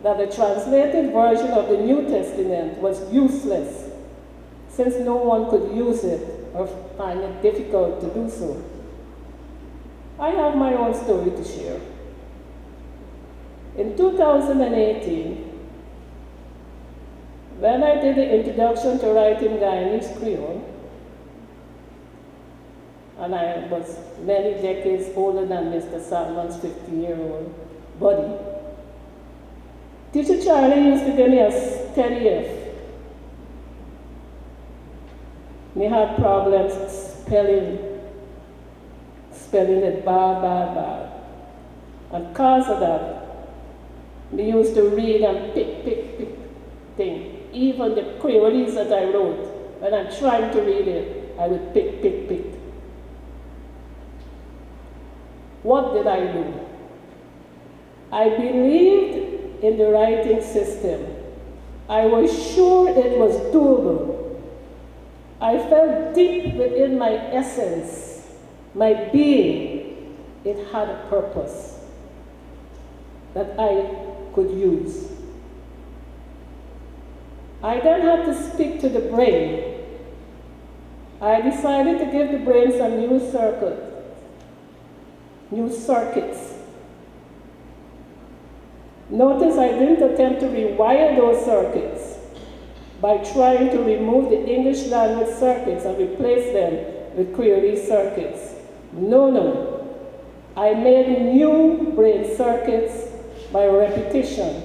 that the translated version of the New Testament was useless, since no one could use it or find it difficult to do so. I have my own story to share. In 2018, when I did the introduction to writing Guyanese Creole, and I was many decades older than Mr. Salmon's 50-year-old body, Teacher Charlie used to give me a steady F. Me had problems spelling it bad. And because of that, me used to read and pick things. Even the Creolese that I wrote, when I'm trying to read it, I would pick. What did I do? I believed in the writing system. I was sure it was doable. I felt deep within my essence, my being, it had a purpose that I could use. I then had to speak to the brain. I decided to give the brain some new circuits. Notice I didn't attempt to rewire those circuits by trying to remove the English language circuits and replace them with Creolese circuits. No. I made new brain circuits by repetition.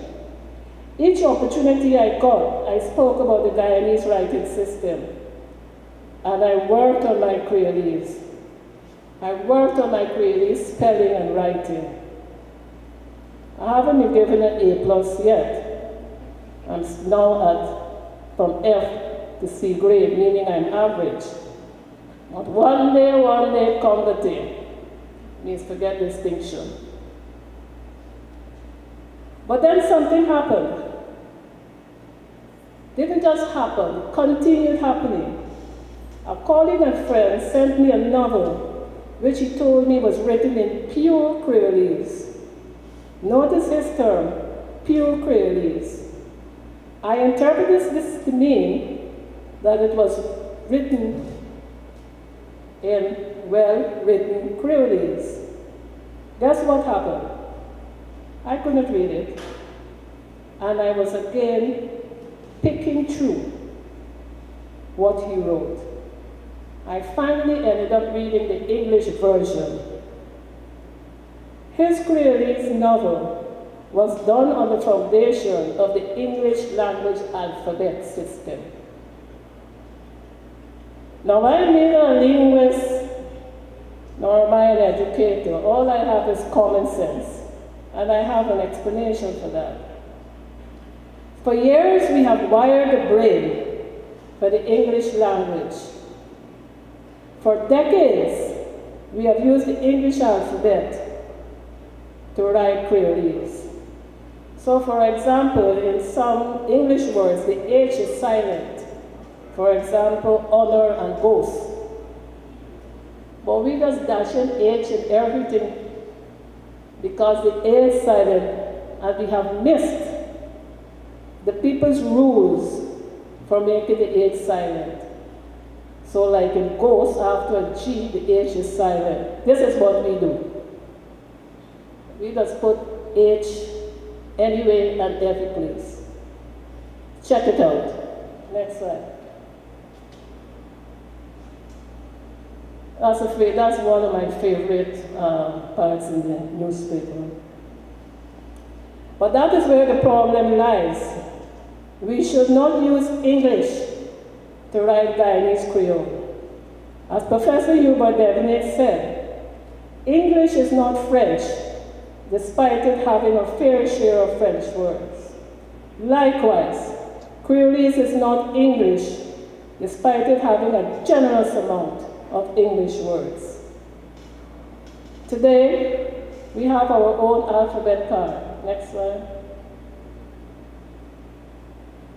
Each opportunity I got, I spoke about the Guyanese writing system, and I worked on my Creolese. I worked on my Creolese spelling and writing. I haven't been given an A+ yet. I'm now from F to C grade, meaning I'm average. But one day come the day. Means forget distinction. But then something happened. Didn't just happen, it continued happening. A colleague and friend sent me a novel which he told me was written in pure Creolese. Notice his term, pure Creolese. I interpreted this to mean that it was written in well-written Creolese. Guess what happened? I couldn't read it, and I was again picking through what he wrote. I finally ended up reading the English version, His Creole's novel was done on the foundation of the English language alphabet system. Now, I'm neither a linguist nor am I an educator. All I have is common sense, and I have an explanation for that. For years, we have wired the brain for the English language. For decades, we have used the English alphabet to write Creolese. So, for example, in some English words, the H is silent. For example, honor and ghost. But we just dash in H in everything because the A is silent, and we have missed the people's rules for making the H silent. So like in ghost, after a G, the H is silent. This is what we do. We just put H anyway and every place. Check it out. Next slide. That's one of my favorite parts in the newspaper. But that is where the problem lies. We should not use English to write Guyanese Creole. As Professor Hubert Devenay said, English is not French, despite it having a fair share of French words. Likewise, Creolese is not English, despite it having a generous amount of English words. Today, we have our own alphabet card. Next slide.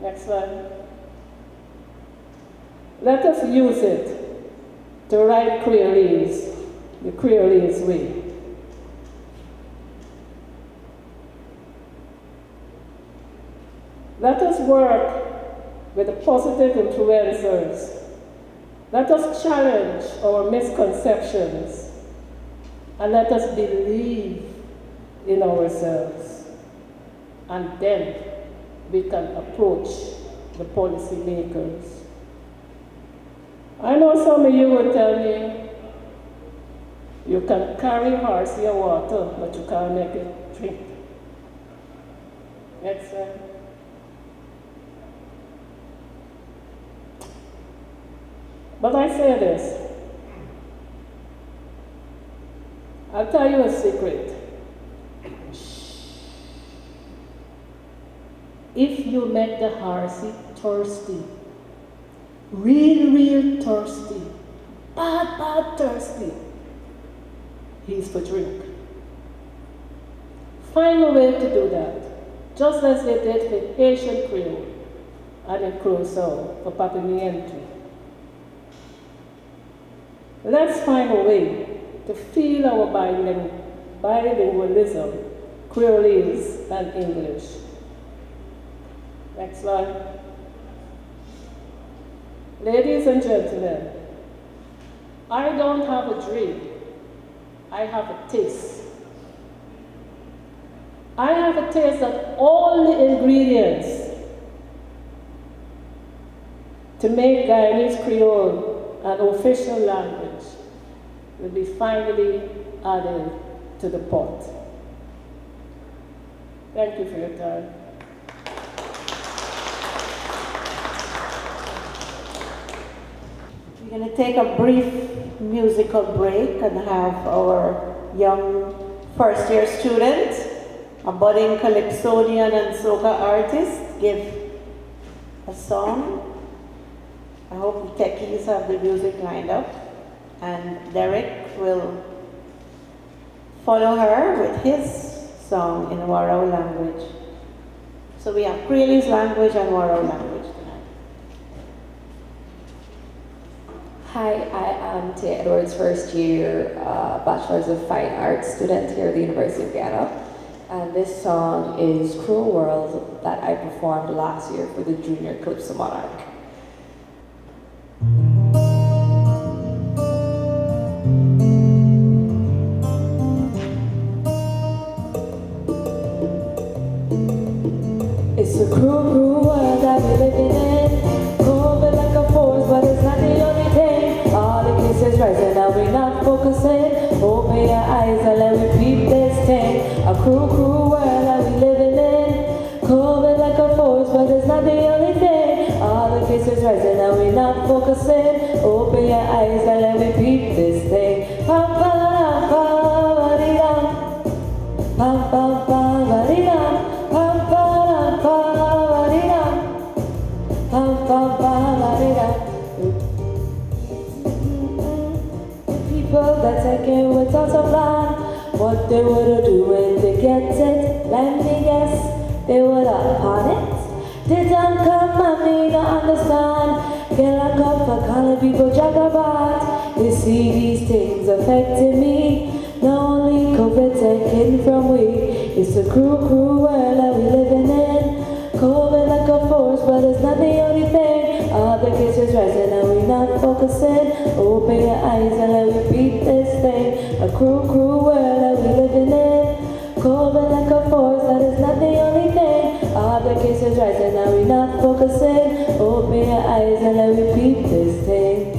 Next slide. Let us use it to write Creolese, the Creolese way. Let us work with the positive influencers. Let us challenge our misconceptions, and let us believe in ourselves. And then we can approach the policymakers. I know some of you will tell me, you can carry horse your water, but you can't make it drink. Next slide. But I say this, I'll tell you a secret. If you make the horsey thirsty, real thirsty, bad thirsty, he's for drink. Find a way to do that, just as they did with Haitian Creole and in Curaçao for Papimiento. Let's find a way to feel our bilingualism, Creolese and English. Next slide. Ladies and gentlemen, I don't have a dream, I have a taste. I have a taste that all the ingredients to make Guyanese Creole an official language will be finally added to the pot. Thank you for your time. We're going to take a brief musical break and have our young first-year student, a budding calypsonian and soca artist, give a song. I hope the techies have the music lined up, and Derek will follow her with his song in Warao language. So we have Creolese language and Warao language tonight. Hi, I am Tia Edwards, first year Bachelor's of Fine Arts student here at the University of Guyana. And this song is Cruel World that I performed last year for the Junior Calypso Monarch. It's a cruel, cruel world that we're living in. Moving like a force, but it's not the only thing. All the cases rising, now we're not focusing. Open your eyes and let me peep this thing. cruel, cruel world that we living in. COVID like a force, but it's not the only thing. All the cases rising and we not focusing. Open your eyes and let me peep this thing. Pam pam pam pam pam pam pam pam pam pam pam pam. People that taking without a plan. What they would do when they get it, let me guess, they would upon it. They don't come and me to understand. Get locked up for calling people jagabat. You see these things affecting me. Not only COVID taken from we. It's a cruel, cruel world that we living in. COVID like a force, but it's not the only thing. All the cases rising and we not focusing. Open your eyes and let me beat this thing. A cruel, cruel world that we living in. COVID like a force, that is not the only thing. All the cases rising and we not focusing. Open your eyes and let me beat this thing.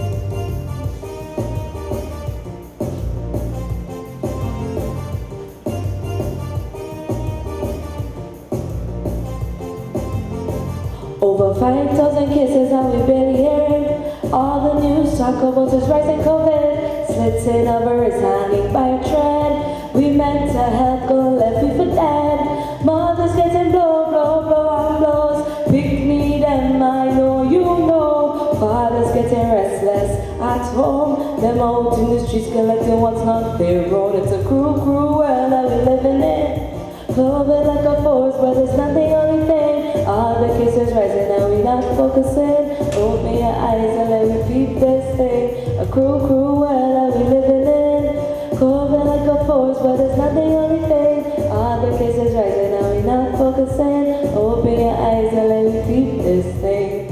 Over 5,000 cases and we barely hearing. All the news talk about is rising COVID. Slitting of a wrist hanging by a thread. We meant to help go left we for dead. Mothers getting blow, blow, blow and blows. Pick me them, I know you know. Fathers getting restless at home. Them out in the streets collecting what's not their own. It's a cruel, cruel world that we living in. COVID like a force, but it's not the only thing. All the cases rising and we not focusing. Open your eyes and let me peep this thing. A cruel, cruel world that we living in. COVID like a force, but it's not the only thing. All the cases rising and we not focusing. Open your eyes and let me peep this thing.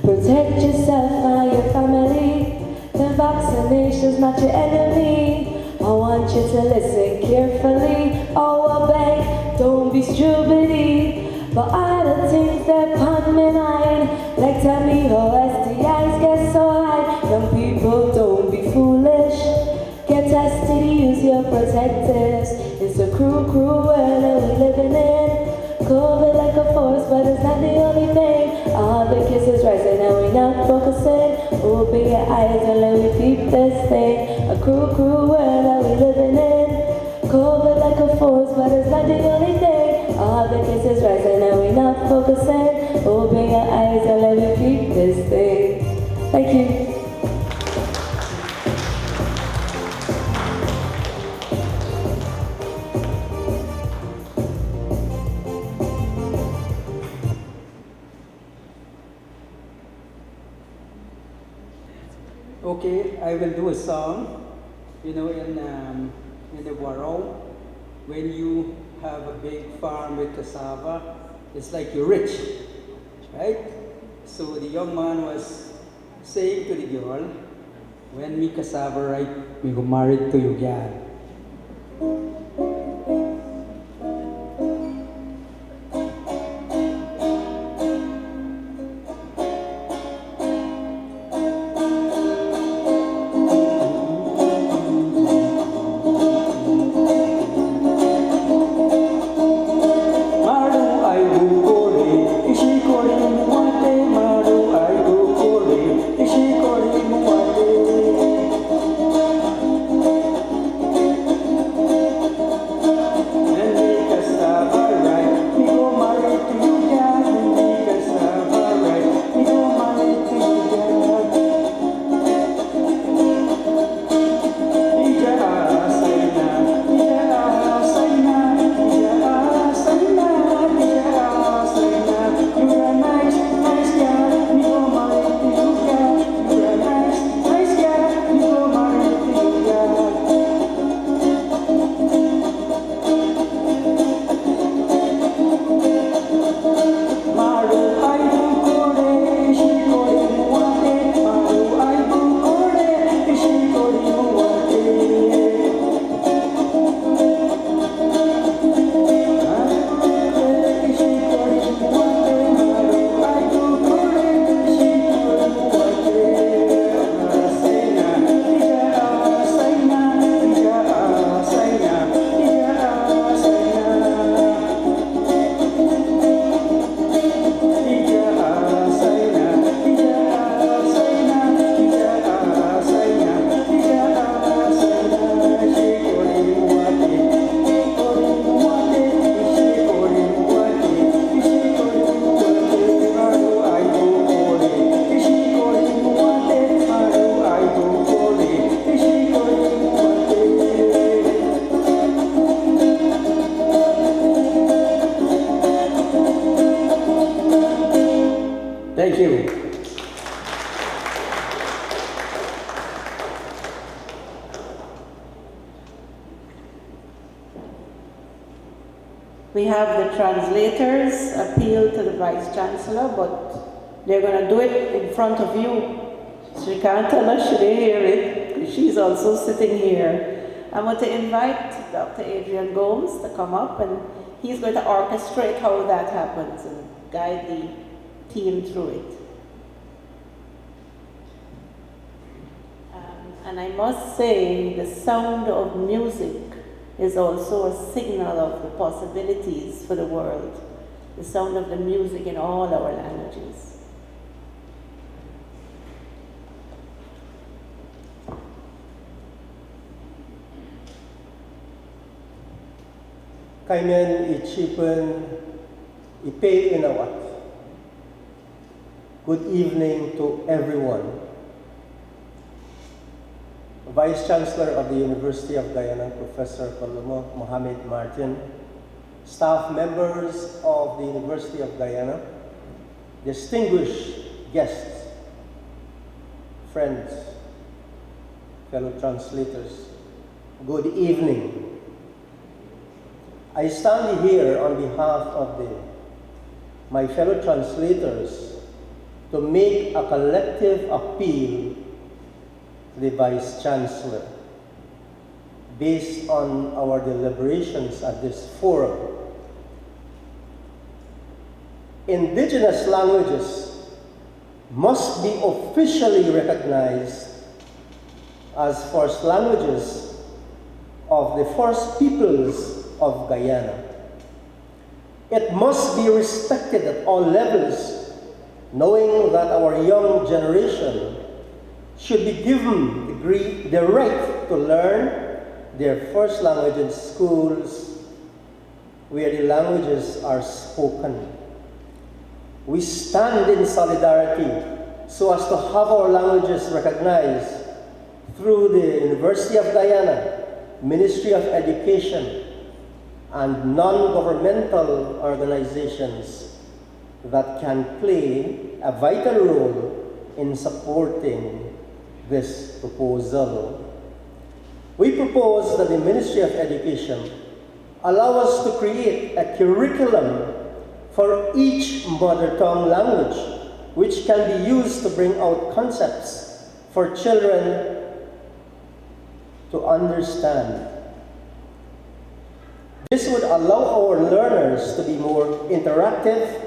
Protect yourself and your family. The vaccination's not your enemy. I want you to listen carefully. Oh, I beg, don't be stupid. But all the things that put me mind, like tell me how STIs get so high. Young people, don't be foolish. Get tested, use your protectives. It's a cruel, cruel world that we're living in. COVID like a force, but it's not the only thing. All the cases rising and we not focusing. Open your eyes and let me peep this thing. A cruel, cruel world that we living in. COVID like a force, but it's not the only thing. All the cases rising and we not focusing. Open your eyes and let me peep this thing. Thank you. Okay, I will do a song, in the Warao. When you have a big farm with cassava, it's like you're rich, right? So the young man was saying to the girl, when me cassava ripe, we go married to you, gal. Thank you. We have the translators appeal to the Vice Chancellor, but they're going to do it in front of you. She can't tell us she didn't hear it. She's also sitting here. I'm going to invite Dr. Adrian Gomes to come up, and he's going to orchestrate how that happens and guide the team through it. And I must say, the sound of music is also a signal of the possibilities for the world. The sound of the music in all our languages. Kaimen ichipen ipe inawat. Good evening to everyone. Vice Chancellor of the University of Guyana, Professor Kolomo Mohamed Martin, staff members of the University of Guyana, distinguished guests, friends, fellow translators, good evening. I stand here on behalf of my fellow translators to make a collective appeal to the Vice Chancellor based on our deliberations at this forum. Indigenous languages must be officially recognized as first languages of the first peoples of Guyana. It must be respected at all levels, knowing that our young generation should be given the right to learn their first language in schools where the languages are spoken. We stand in solidarity so as to have our languages recognized through the University of Guyana, Ministry of Education, and non-governmental organizations that can play a vital role in supporting this proposal. We propose that the Ministry of Education allow us to create a curriculum for each mother tongue language, which can be used to bring out concepts for children to understand. This would allow our learners to be more interactive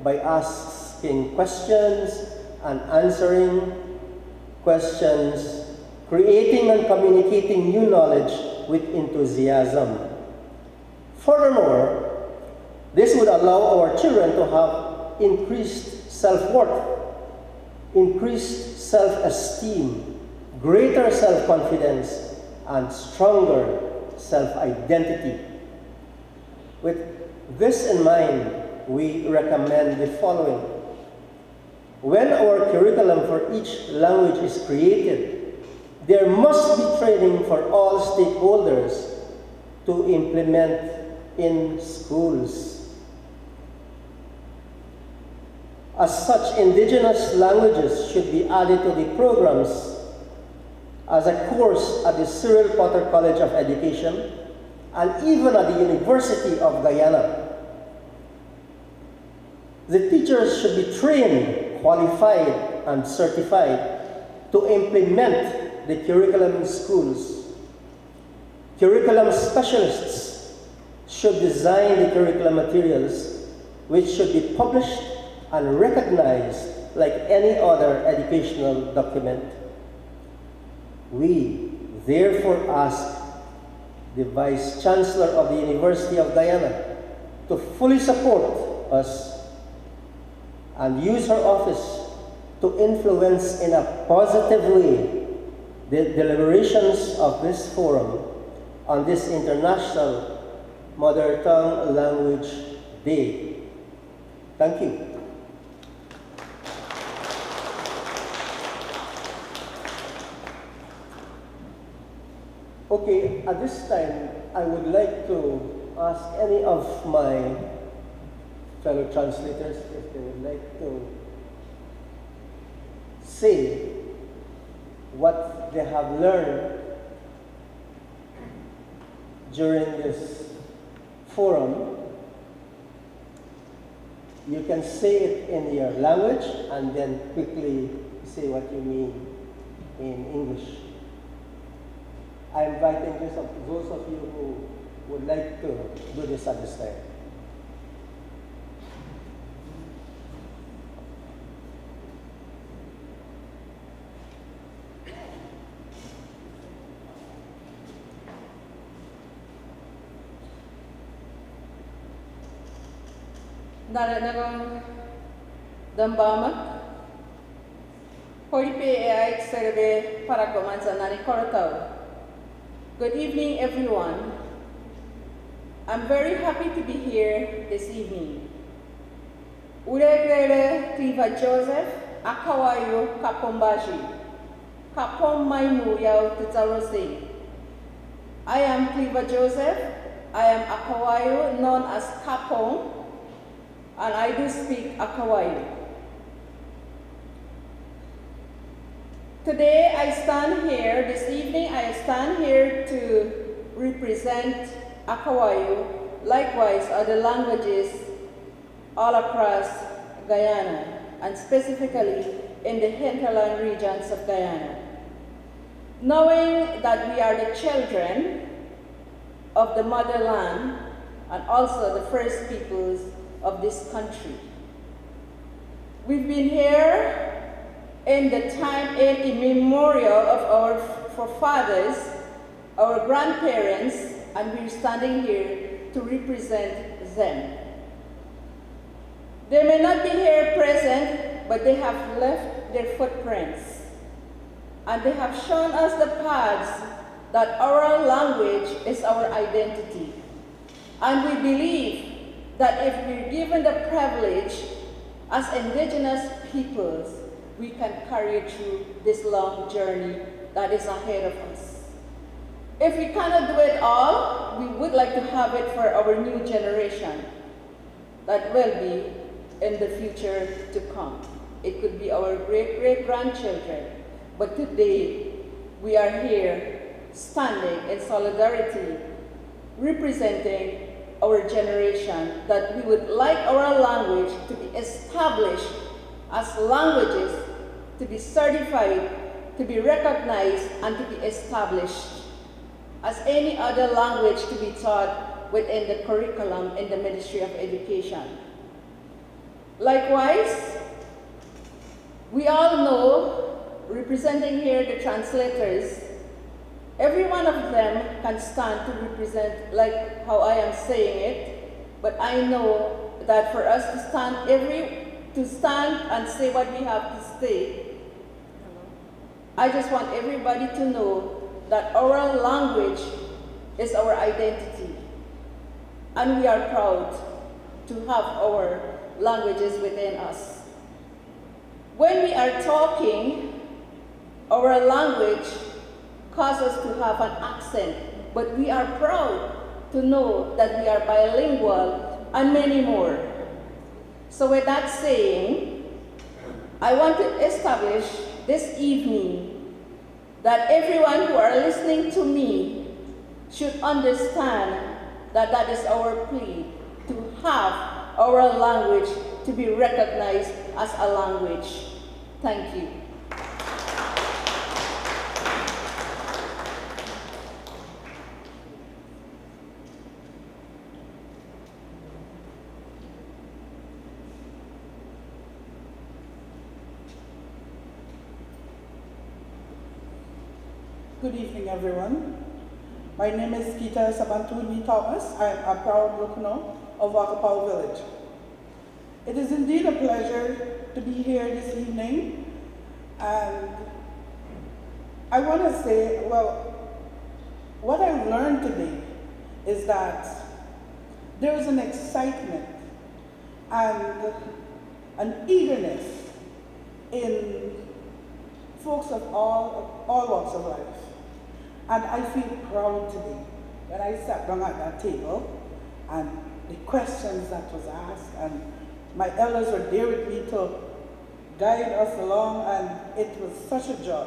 by asking questions and answering questions, creating and communicating new knowledge with enthusiasm. Furthermore, this would allow our children to have increased self-worth, increased self-esteem, greater self-confidence, and stronger self-identity. With this in mind, we recommend the following. When our curriculum for each language is created, there must be training for all stakeholders to implement in schools. As such, indigenous languages should be added to the programs as a course at the Cyril Potter College of Education and even at the University of Guyana. The teachers should be trained, qualified, and certified to implement the curriculum in schools. Curriculum specialists should design the curriculum materials, which should be published and recognized like any other educational document. We therefore ask the Vice Chancellor of the University of Guyana to fully support us and use her office to influence in a positive way the deliberations of this forum on this International Mother Tongue Language Day. Thank you. Okay, at this time, I would like to ask any of my fellow translators if they would like to say what they have learned during this forum. You can say it in your language and then quickly say what you mean in English. I'm inviting those of you who would like to do this at this time. Naranagong Dambamak Horipe Ai Serve Parakomanzanani Korotau. Good evening, everyone. I'm very happy to be here this evening. Uregrere Cliva Joseph Akawayo Kapombaji Kapom Maimu Yao Tutarose. I am Cliva Joseph. I am Akawayo, known as Kapom, and I do speak Akawayo. Today this evening I stand here to represent Akawayo, likewise other languages all across Guyana, and specifically in the hinterland regions of Guyana. Knowing that we are the children of the motherland and also the first peoples of this country. We've been here in the time immemorial of our forefathers, our grandparents, and we're standing here to represent them. They may not be here present, but they have left their footprints. And they have shown us the paths that oral language is our identity. And we believe that if we're given the privilege as indigenous peoples, we can carry through this long journey that is ahead of us. If we cannot do it all, we would like to have it for our new generation that will be in the future to come. It could be our great-great-grandchildren, but today we are here standing in solidarity, representing our generation, that we would like our language to be established as languages, to be certified, to be recognized, and to be established as any other language to be taught within the curriculum in the Ministry of Education. Likewise, we all know, representing here the translators, every one of them can stand to represent like how I am saying it, but I know that for us to stand and say what we have to say, I just want everybody to know that oral language is our identity, and we are proud to have our languages within us. When we are talking, our language causes us to have an accent, but we are proud to know that we are bilingual and many more. So with that saying, I want to establish this evening that everyone who are listening to me should understand that that is our plea, to have our language to be recognized as a language. Thank you. Good evening, everyone. My name is Kita Sabantuni Thomas. I am a proud Lukno of Orpheao Village. It is indeed a pleasure to be here this evening, and I want to say, well, what I've learned today is that there is an excitement and an eagerness in folks of all walks of life. And I feel proud today when I sat down at that table and the questions that was asked, and my elders were there with me to guide us along, and it was such a joy.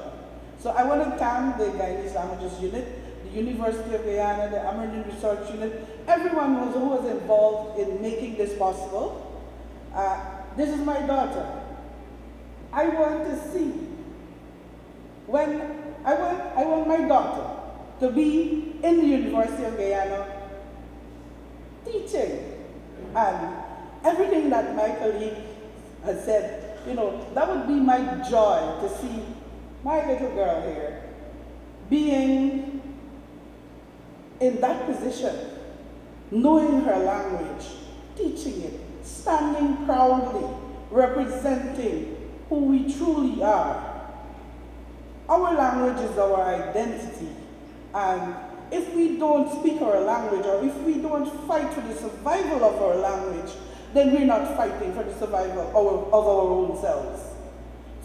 So I want to thank the Guyanese Languages Unit, the University of Guyana, the Amerindian Research Unit, everyone who was involved in making this possible. This is my daughter. I want to see, I want my daughter to be in the University of Guyana teaching. And everything that my colleague has said, you know, that would be my joy to see my little girl here being in that position, knowing her language, teaching it, standing proudly, representing who we truly are. Our language is our identity, and if we don't speak our language, or if we don't fight for the survival of our language, then we're not fighting for the survival of our own selves.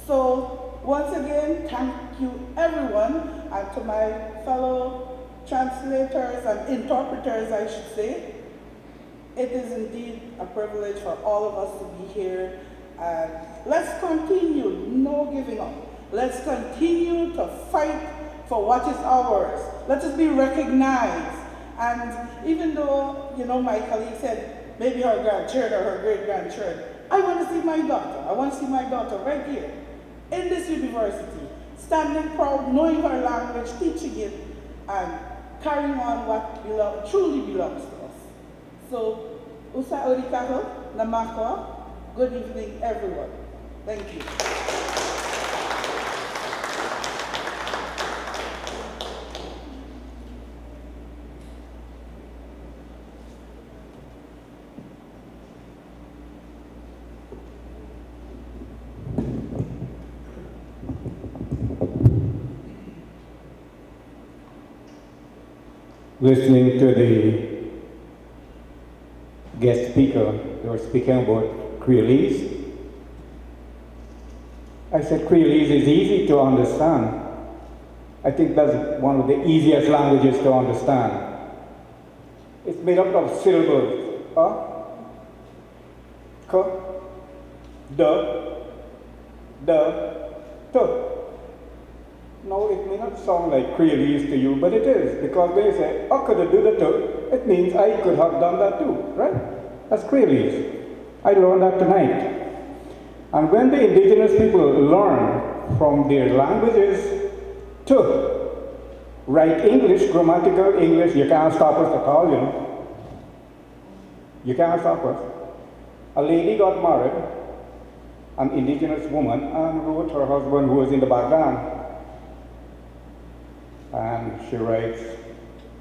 So once again, thank you everyone, and to my fellow translators and interpreters, I should say. It is indeed a privilege for all of us to be here. And let's continue, no giving up. Let's continue to fight for what is ours. Let us be recognized. And even though, you know, my colleague said maybe her grandchildren or her great-grandchildren, I want to see my daughter. I want to see my daughter right here in this university, standing proud, knowing her language, teaching it, and carrying on what truly belongs to us. So, Usa Orikaho, Namakwa, good evening, everyone. Thank you. Listening to the guest speaker, they were speaking about Creolese. I said Creolese is easy to understand. I think that's one of the easiest languages to understand. It's made up of syllables. K, t. No, it may not sound like Creolese to you, but it is, because when you say, I could have done that too, it means I could have done that too, right? That's Creolese. I learned that tonight. And when the indigenous people learn from their languages to write English, grammatical English, you can't stop us at all, you know. You can't stop us. A lady got married, an indigenous woman, and wrote her husband who was in the background. And she writes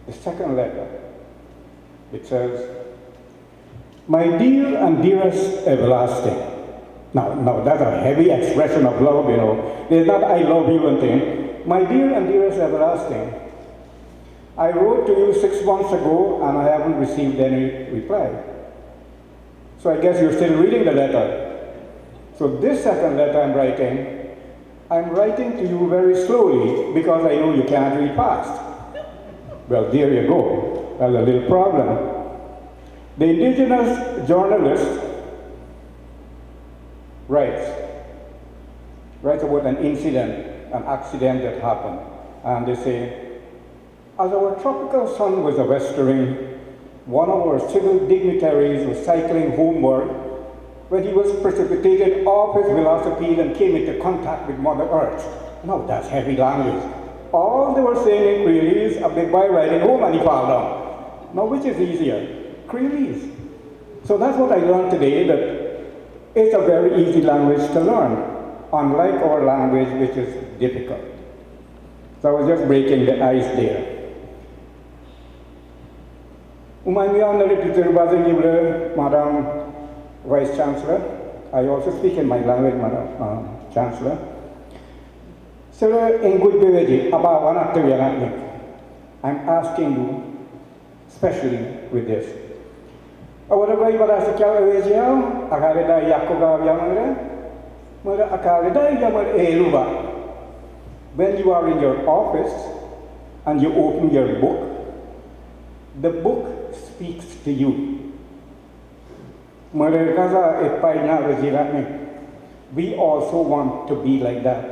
the second letter. It says, my dear and dearest everlasting. Now that's a heavy expression of love, you know. There's not I love you and thing. My dear and dearest everlasting. I wrote to you 6 months ago and I haven't received any reply. So I guess you're still reading the letter. So this second letter I'm writing to you very slowly because I know you can't read fast. Well, there you go. That's a little problem. The indigenous journalist writes about an incident, an accident that happened. And they say, as our tropical sun was westering, one of our civil dignitaries was cycling homeward when he was precipitated off his velocipede and came into contact with Mother Earth. Now that's heavy language. All they were saying in Creolese, a big boy riding home and he fell down. Now which is easier? Creolese. So that's what I learned today, that it's a very easy language to learn, unlike our language which is difficult. So I was just breaking the ice there. Madam Vice Chancellor, I also speak in my language, Madam Chancellor. Sir, in good behavior, I'm asking you, especially with this. When you are in your office and you open your book, the book speaks to you. we also want to be like that.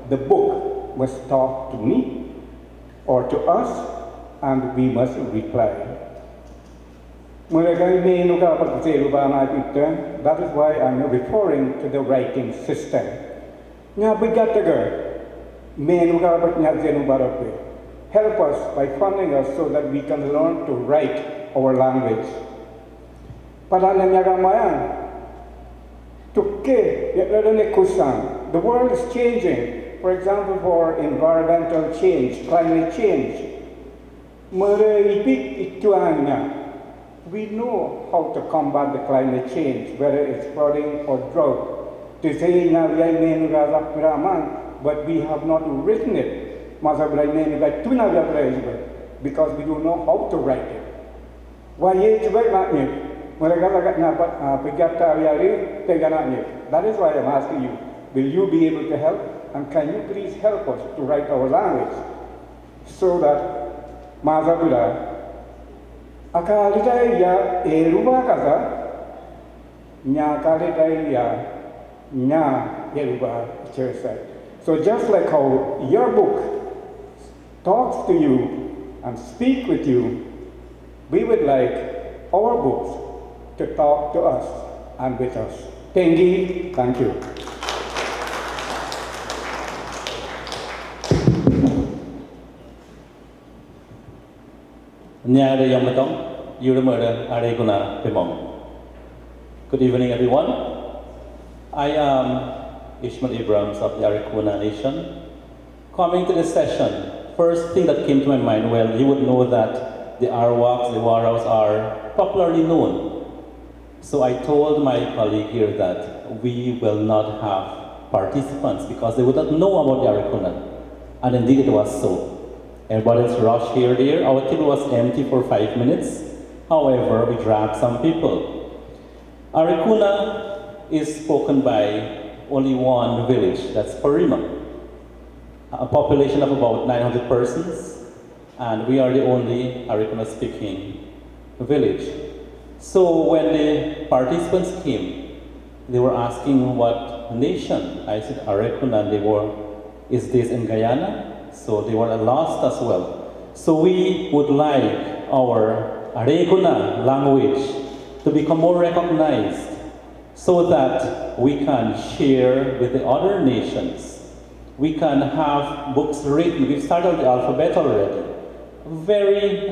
The book was taught to me or to us, and we must reply. That is why I'm referring to the writing system. Help us by funding us so that we can learn to write our language. The world is changing. For example, for environmental change, climate change. We know how to combat the climate change, whether it's flooding or drought. But we have not written it because we don't know how to write it. That is why I'm asking you, will you be able to help? And can you please help us to write our language so that Mazabula Akalita Eruba Kaza Nya Kalita Nya Eruba Chersai. So just like how your book talks to you and speak with you, we would like our books to talk to us and with us. Thank you. Thank you. Good evening, everyone. I am Ishmael Abrams of the Arikuna Nation. Coming to this session, first thing that came to my mind, well, you would know that the Arawaks, the Waraws are popularly known. So I told my colleague here that we will not have participants because they would not know about the Arikuna. And indeed it was so. Everybody's rushed here there. Our table was empty for 5 minutes. However, we dragged some people. Arikuna is spoken by only one village, that's Parima. A population of about 900 persons, and we are the only Arikuna speaking village. So when the participants came, they were asking what nation. I said Arikuna, and they were, is this in Guyana? So they were lost as well. So we would like our Arikuna language to become more recognized so that we can share with the other nations. We can have books written. We've started the alphabet already.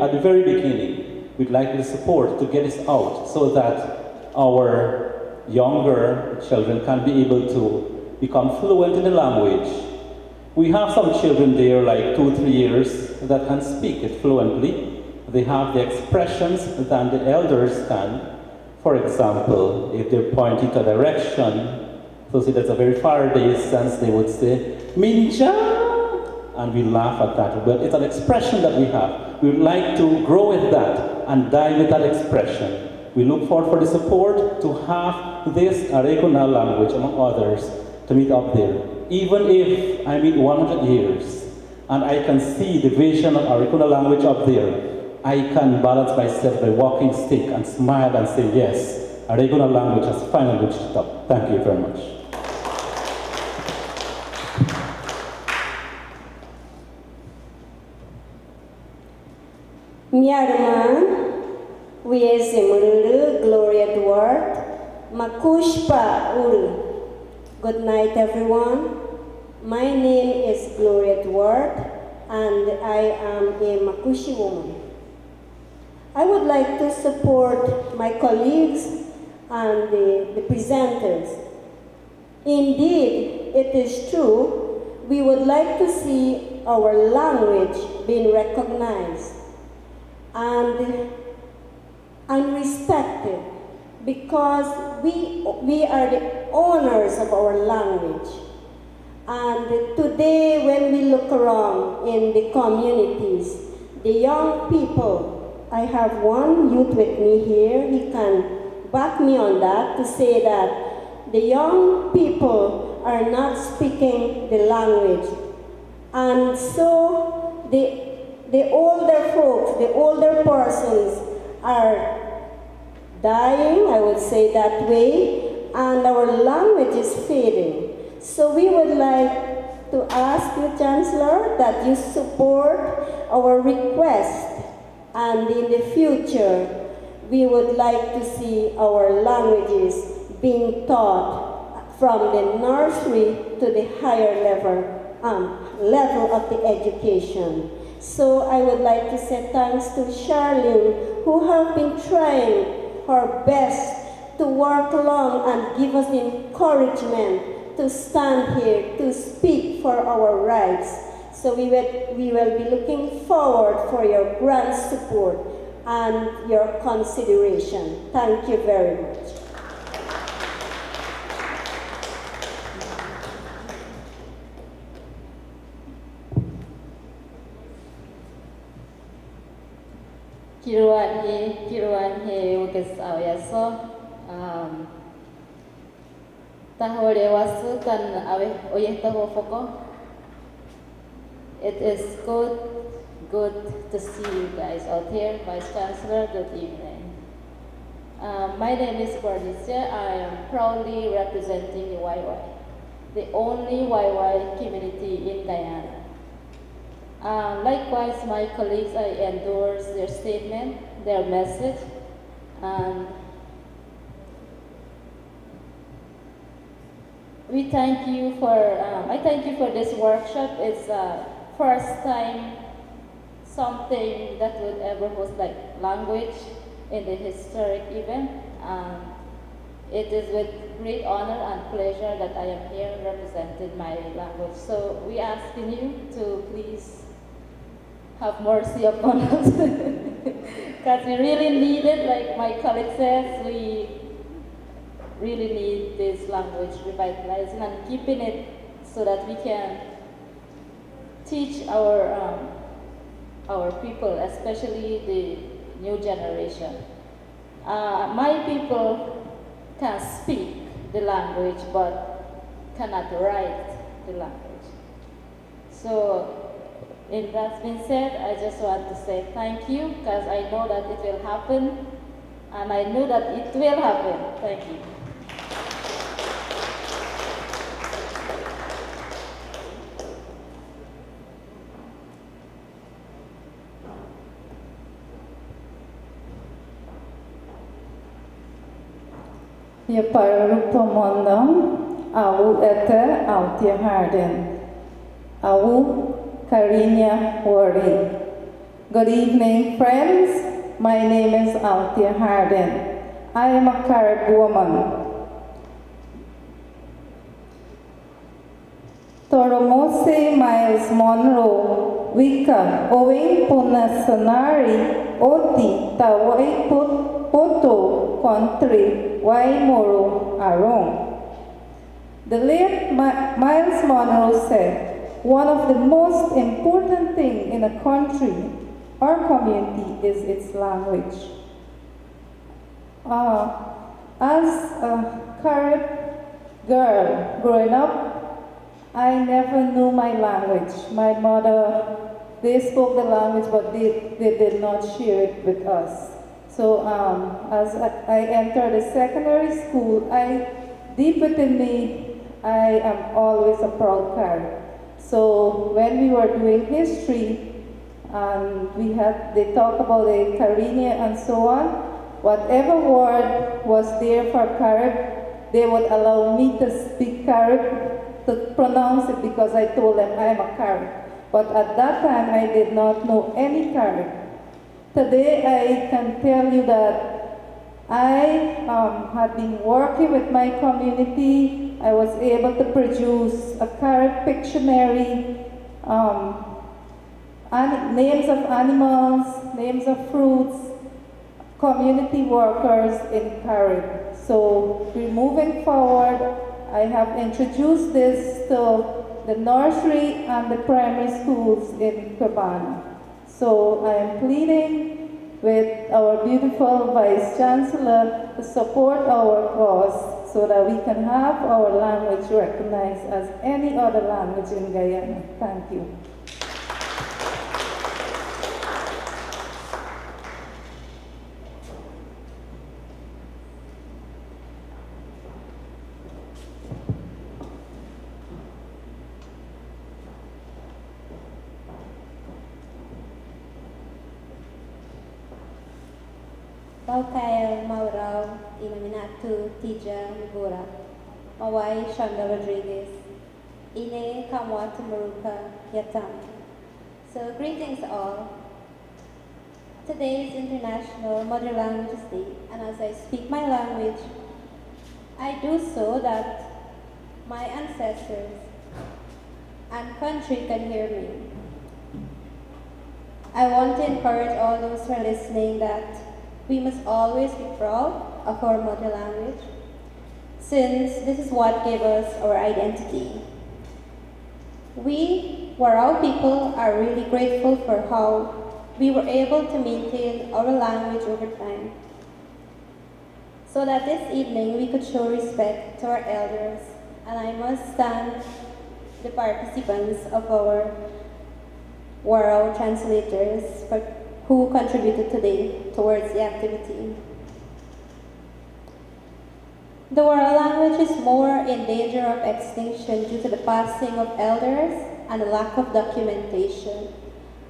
At the very beginning, we'd like the support to get this out so that our younger children can be able to become fluent in the language. We have some children there, like 2-3 years, that can speak it fluently. They have the expressions that the elders can. For example, if they're pointing to a direction, so see that's a very far distance, they would say, Mincha! And we laugh at that. But it's an expression that we have. We would like to grow with that and die with that expression. We look forward for the support to have this Arikuna language, among others, to meet up there. Even if I meet 100 years and I can see the vision of Arikuna language up there, I can balance myself by walking stick and smile and say, yes, Arikuna language has finally reached up. Thank you very much. Miarman, Wiyesimuru, Gloria Duarte, Makushpa Uru. Good night, everyone. My name is Gloria Duarte, and I am a Makushi woman. I would like to support my colleagues and the presenters. Indeed, it is true, we would like to see our language being recognized and respected, because we are the owners of our language. And today, when we look around in the communities, the young people, I have one youth with me here, he can back me on that, to say that the young people are not speaking the language. And so the older folks, the older persons are dying, I would say that way, and our language is fading. So we would like to ask you, Chancellor, that you support our request, and in the future, we would like to see our languages being taught from the nursery to the higher level of the education. So I would like to say thanks to Charlene, who have been trying her best to work along and give us encouragement to stand here to speak for our rights. So we will be looking forward for your grand support and your consideration. Thank you very much. Kiruan he ukes awayaso tahore wasu kan awe oyeta hofoko. It is good to see you guys out here. Vice Chancellor, good evening. My name is Cordelia. I am proudly representing the YY, the only YY community in Guyana. Likewise, my colleagues, I endorse their statement, their message, and we thank you for, I thank you for this workshop. It's first time something that would ever host like language in the historic event. It is with great honor and pleasure that I am here representing my language. So we asking you to please have mercy upon us because we really need it. Like my colleague says, we really need this language revitalizing and keeping it so that we can teach our people, especially the new generation. My people can speak the language but cannot write the language. So, in that being said, I just want to say thank you because I know that it will happen, and I know that it will happen. Thank you. Je parupomondam au ete autia harden. Au Karinya Wari. Good evening, friends. My name is Althea Harden. I am a Carib woman. Toromose Miles Monroe, Wika, Owing Punasanari, Oti, Tawai Poto, Country, Waimoro, Arong. The late Miles Monroe said, one of the most important things in a country or community is its language. As a Carib girl growing up, I never knew my language. My mother, they spoke the language, but they did not share it with us. So as I entered the secondary school, deep within me, I am always a proud Carib. So when we were doing history, they talk about the Caribbean and so on, whatever word was there for Carib, they would allow me to speak Carib, to pronounce it because I told them I'm a Carib. But at that time, I did not know any Carib. Today, I can tell you that I had been working with my community. I was able to produce a Carib Pictionary, names of animals, names of fruits, community workers in Carib. So we're moving forward. I have introduced this to the nursery and the primary schools in Cabana. So I am pleading with our beautiful Vice Chancellor to support our cause so that we can have our language recognized as any other language in Guyana. Thank you. Maukaya Maurao, Inaminatu, Tija, Mibura, Mawai Shanda Rodriguez, Ine Kamwatu Maruka, Yatam. So greetings all. Today is International Mother Languages Day, and as I speak my language, I do so that my ancestors and country can hear me. I want to encourage all those who are listening that we must always be proud of our mother language, since this is what gave us our identity. We, Warao people, are really grateful for how we were able to maintain our language over time, so that this evening we could show respect to our elders, and I must thank the participants of our Warao translators who contributed today towards the activity. The Warao language is more in danger of extinction due to the passing of elders and the lack of documentation,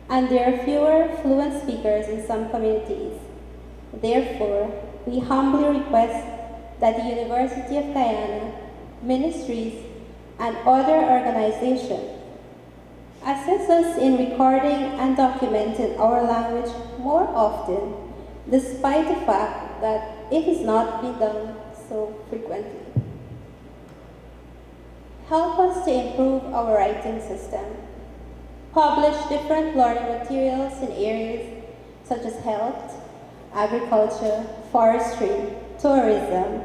and there are fewer fluent speakers in some communities. Therefore, we humbly request that the University of Guyana, ministries, and other organizations assist us in recording and documenting our language more often, despite the fact that it has not been done so frequently. Help us to improve our writing system. Publish different learning materials in areas such as health, agriculture, forestry, tourism,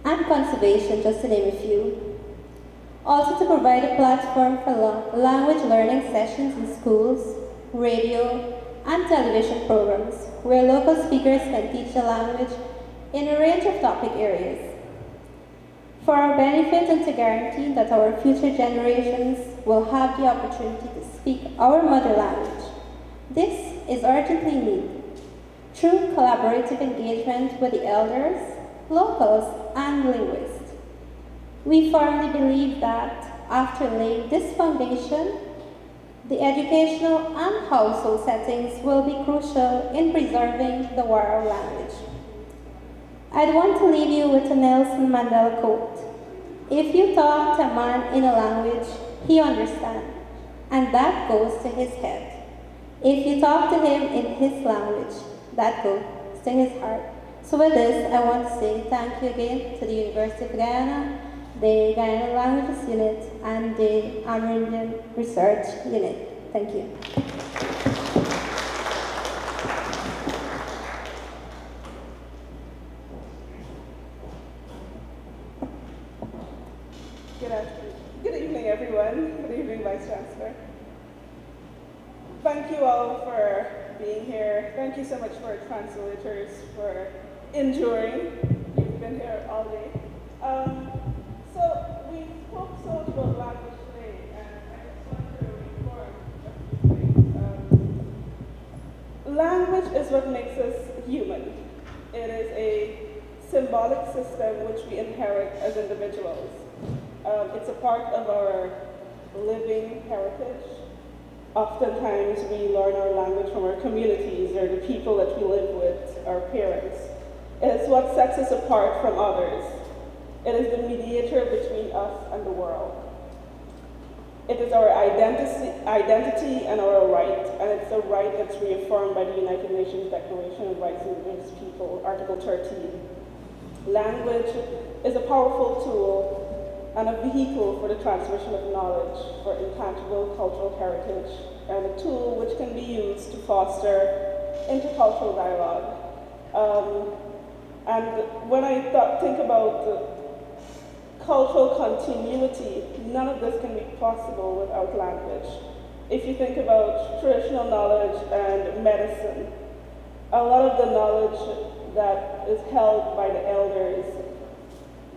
and conservation, just to name a few. Also to provide a platform for language learning sessions in schools, radio, and television programs where local speakers can teach the language in a range of topic areas. For our benefit and to guarantee that our future generations will have the opportunity to speak our mother language, this is urgently needed through collaborative engagement with the elders, locals, and linguists. We firmly believe that after laying this foundation, the educational and household settings will be crucial in preserving the Warao language. I'd want to leave you with a Nelson Mandela quote. If you talk to a man in a language he understands, and that goes to his head. If you talk to him in his language, that goes to his heart. So with this, I want to say thank you again to the University of Guyana, the Guyanese Languages Unit, and the Amerindian Research Unit. Thank you. Good evening, everyone. Good evening, Vice Chancellor. Thank you all for being here. Thank you so much for translators for enduring. You've been here all day. So we spoke so much about language today, and I just want to reinforce a few things. Language is what makes us human. It is a symbolic system which we inherit as individuals. It's a part of our living heritage. Oftentimes we learn our language from our communities or the people that we live with, our parents. It is what sets us apart from others. It is the mediator between us and the world. It is our identity and our right, and it's a right that's reaffirmed by the United Nations Declaration of Rights of Indigenous People, Article 13. Language is a powerful tool and a vehicle for the transmission of knowledge, for intangible cultural heritage, and a tool which can be used to foster intercultural dialogue. And when I think about cultural continuity, none of this can be possible without language. If you think about traditional knowledge and medicine, a lot of the knowledge that is held by the elders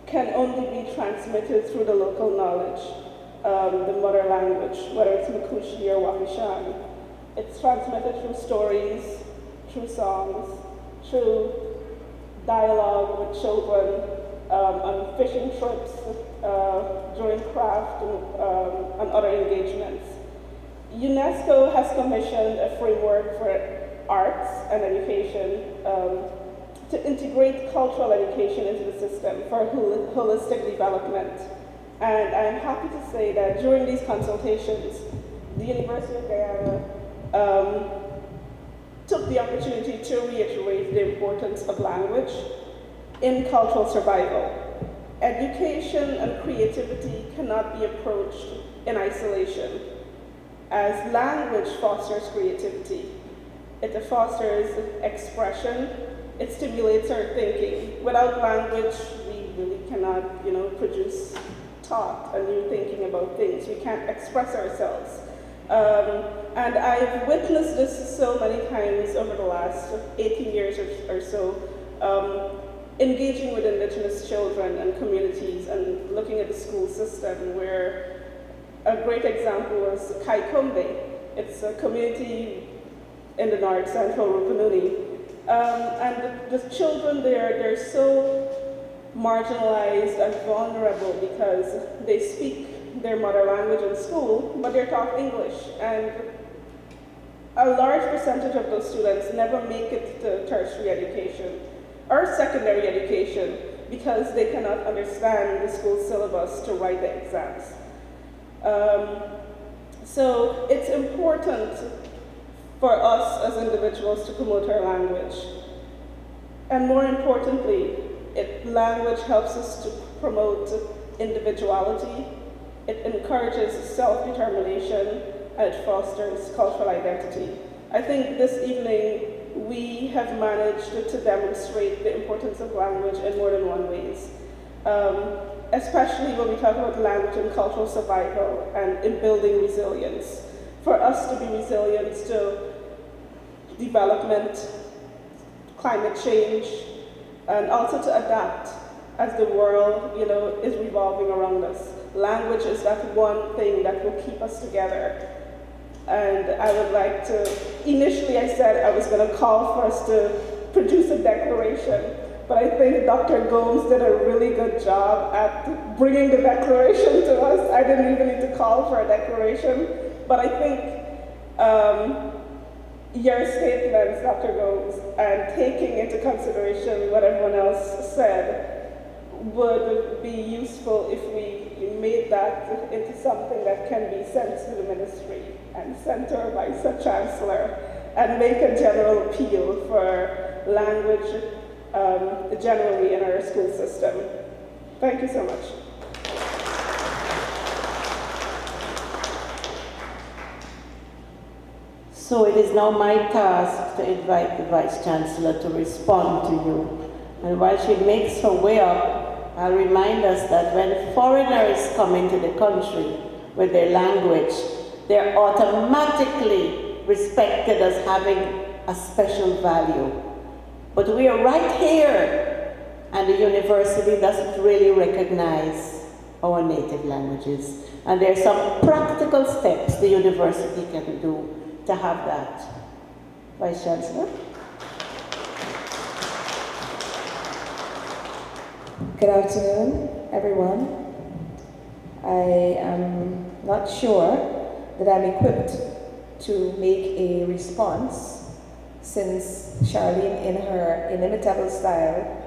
can only be transmitted through the local knowledge, the mother language, whether it's Mkushi or Wakishan. It's transmitted through stories, through songs, through dialogue with children, on fishing trips, during craft and other engagements. UNESCO has commissioned a framework for arts and education, to integrate cultural education into the system for holistic development. And I'm happy to say that during these consultations, the University of Guyana took the opportunity to reiterate the importance of language in cultural survival. Education and creativity cannot be approached in isolation, as language fosters creativity. It fosters expression, it stimulates our thinking. Without language, we really cannot, produce thought and new thinking about things. We can't express ourselves. And I've witnessed this so many times over the last 18 years or so, engaging with Indigenous children and communities and looking at the school system, where a great example was Kaikombe. It's a community in the north central Rupununi. And the children there, they're so marginalized and vulnerable because they speak their mother language in school, but they're taught English. And a large percentage of those students never make it to tertiary education or secondary education because they cannot understand the school syllabus to write the exams. So it's important for us as individuals to promote our language. And more importantly, language helps us to promote individuality, it encourages self-determination, and it fosters cultural identity. I think this evening we have managed to demonstrate the importance of language in more than one ways, especially when we talk about language and cultural survival and in building resilience. For us to be resilient to development, climate change, and also to adapt as the world, is revolving around us. Language is that one thing that will keep us together. And I would like to, initially I said I was going to call for us to produce a declaration, but I think Dr. Gomes did a really good job at bringing the declaration to us. I didn't even need to call for a declaration, but I think your statements, Dr. Gomes, and taking into consideration what everyone else said would be useful if we made that into something that can be sent to the ministry and sent to our Vice Chancellor and make a general appeal for language generally in our school system. Thank you so much. So it is now my task to invite the Vice Chancellor to respond to you. And while she makes her way up, I'll remind us that when foreigners come into the country with their language, they're automatically respected as having a special value. But we are right here, and the university doesn't really recognize our native languages. And there are some practical steps the university can do to have that. Vice Chancellor? Good afternoon, everyone. I am not sure that I'm equipped to make a response since Charlene, in her inimitable style,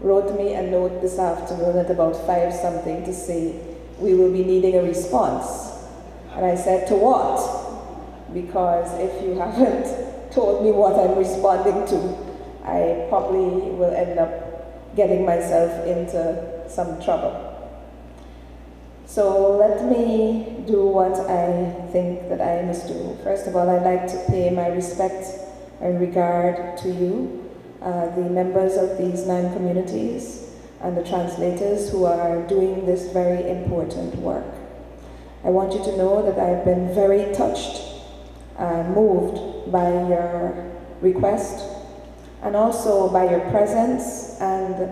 wrote me a note this afternoon at about 5-something to say we will be needing a response. And I said, to what? Because if you haven't told me what I'm responding to, I probably will end up getting myself into some trouble. So let me do what I think that I must do. First of all, I'd like to pay my respect and regard to you, the members of these 9 communities and the translators who are doing this very important work. I want you to know that I've been very touched and moved by your request and also by your presence, and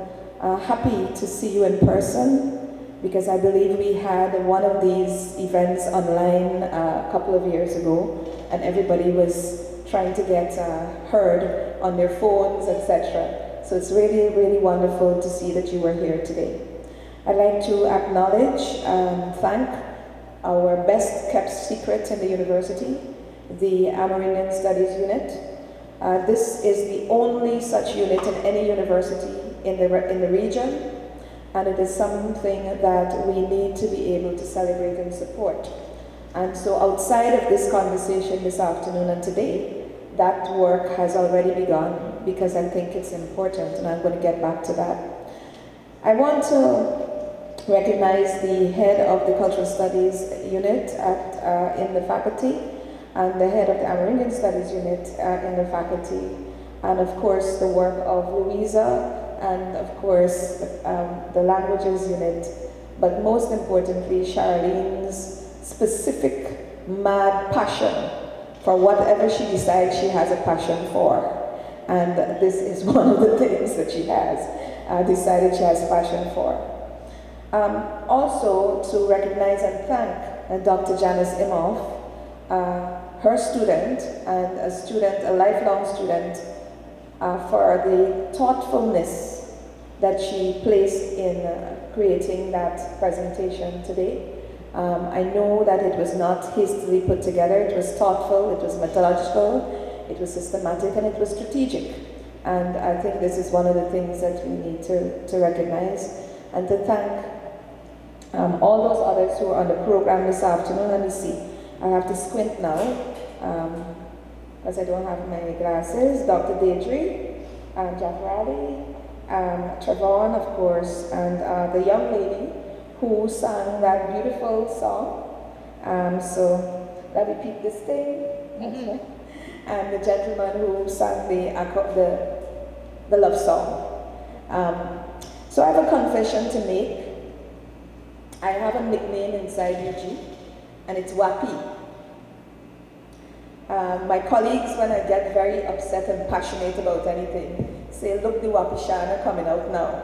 happy to see you in person, because I believe we had one of these events online a couple of years ago, and everybody was trying to get heard on their phones, etc. So it's really, really wonderful to see that you were here today. I'd like to acknowledge and thank our best kept secret in the university, the Amerindian Studies Unit, This is the only such unit in any university in the region, and it is something that we need to be able to celebrate and support. And so outside of this conversation this afternoon and today, that work has already begun because I think it's important, and I'm going to get back to that. I want to recognize the head of the Cultural Studies Unit in the faculty, and the head of the Amerindian Studies Unit in the faculty, and of course the work of Louisa, and of course the Languages Unit, but most importantly Charlene's specific mad passion for whatever she decides she has a passion for. And this is one of the things that she has decided she has passion for. Also to recognize and thank Dr. Janice Imhoff, her student, and a lifelong student, for the thoughtfulness that she placed in creating that presentation today. I know that it was not hastily put together, it was thoughtful, it was methodological, it was systematic, and it was strategic. And I think this is one of the things that we need to recognize, and to thank all those others who are on the program this afternoon. Let me see, I have to squint now, because I don't have my glasses. Dr. Deidre, Jafrali, Trevon, of course, and the young lady who sang that beautiful song. So let me peep this thing. And the gentleman who sang the love song. So I have a confession to make. I have a nickname inside UG, and it's Wapi. My colleagues, when I get very upset and passionate about anything, say, look, the Wapishana coming out now.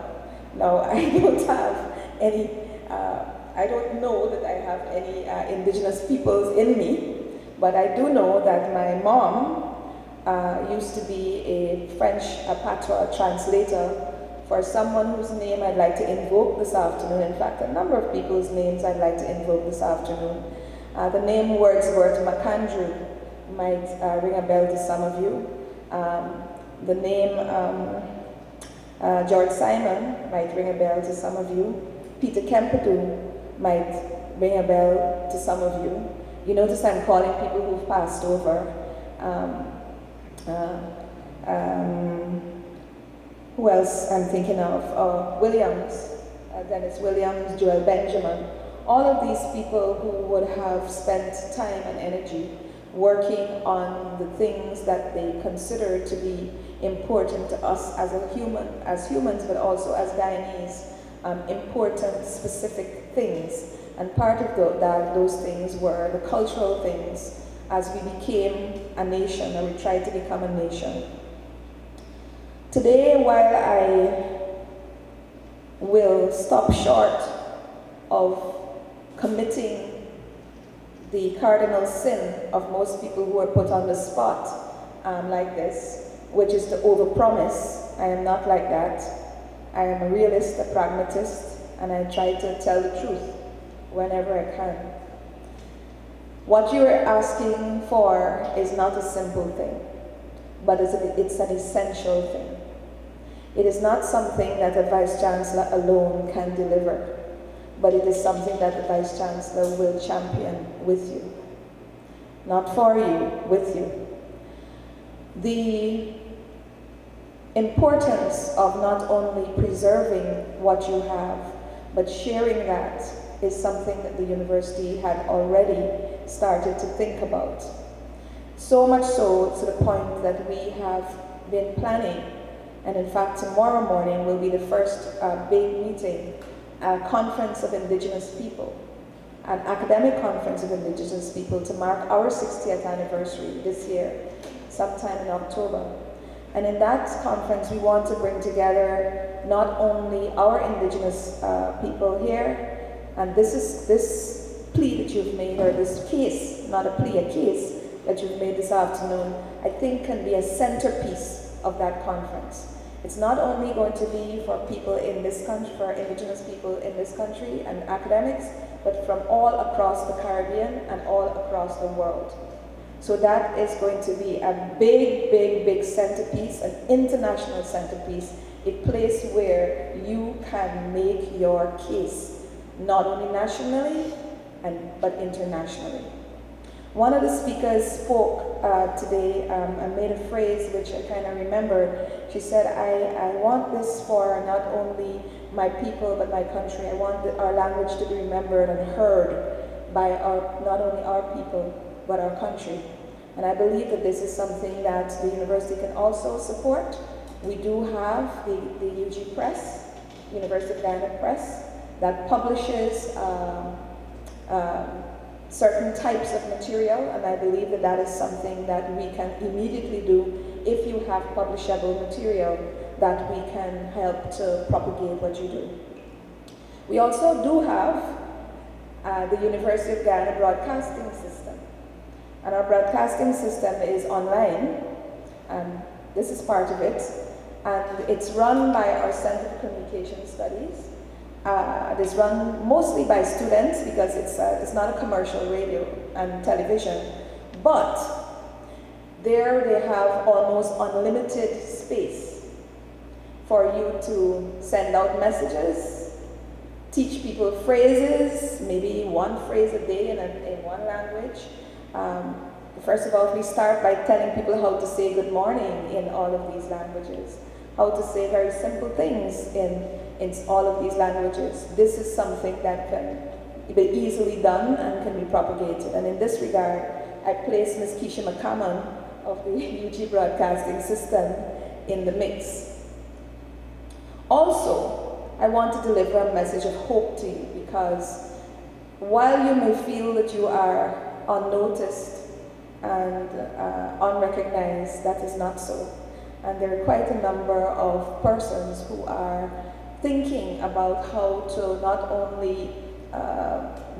Now, I don't have any, I don't know that I have any indigenous peoples in me, but I do know that my mom used to be a French patois translator for someone whose name I'd like to invoke this afternoon. In fact, a number of people's names I'd like to invoke this afternoon. The name Wordsworth McAndrew might ring a bell to some of you. The name George Simon might ring a bell to some of you. Peter Kempadu might ring a bell to some of you. You notice I'm calling people who've passed over. Who else I'm thinking of? Williams, Dennis Williams, Joel Benjamin. All of these people who would have spent time and energy working on the things that they consider to be important to us as humans, but also as Guyanese, important, specific things. And part of those things were the cultural things as we became a nation, or we tried to become a nation. Today, while I will stop short of committing the cardinal sin of most people who are put on the spot like this, which is to overpromise, I am not like that. I am a realist, a pragmatist, and I try to tell the truth whenever I can. What you're asking for is not a simple thing, but it's an essential thing. It is not something that a Vice Chancellor alone can deliver, but it is something that the Vice Chancellor will champion with you. Not for you, with you. The importance of not only preserving what you have, but sharing that is something that the university had already started to think about. So much so to the point that we have been planning, and in fact tomorrow morning will be the first big meeting, a conference of Indigenous people, an academic conference of Indigenous people to mark our 60th anniversary this year, sometime in October. And in that conference we want to bring together not only our Indigenous people here, and this plea that you've made, or this case, not a plea, a case that you've made this afternoon, I think can be a centerpiece of that conference. It's not only going to be for people in this country, for Indigenous people in this country and academics, but from all across the Caribbean and all across the world. So that is going to be a big, big, big centerpiece, an international centerpiece, a place where you can make your case, not only nationally, but internationally. One of the speakers spoke today and made a phrase which I kind of remembered. She said, I want this for not only my people, but my country. I want our language to be remembered and heard by not only our people, but our country. And I believe that this is something that the university can also support. We do have the UG Press, University of Guyana Press, that publishes certain types of material, and I believe that that is something that we can immediately do if you have publishable material that we can help to propagate what you do. We also do have the University of Guyana broadcasting system, and our broadcasting system is online, and this is part of it, and it's run by our Center for Communication Studies. It is run mostly by students because it's not a commercial radio and television, but there they have almost unlimited space for you to send out messages, teach people phrases, maybe one phrase a day in one language. First of all, we start by telling people how to say good morning in all of these languages, how to say very simple things in all of these languages. This is something that can be easily done and can be propagated. And in this regard, I place Ms. Keisha McCammon of the UG Broadcasting System in the mix. Also, I want to deliver a message of hope to you, because while you may feel that you are unnoticed and unrecognized, that is not so. And there are quite a number of persons who are thinking about how to not only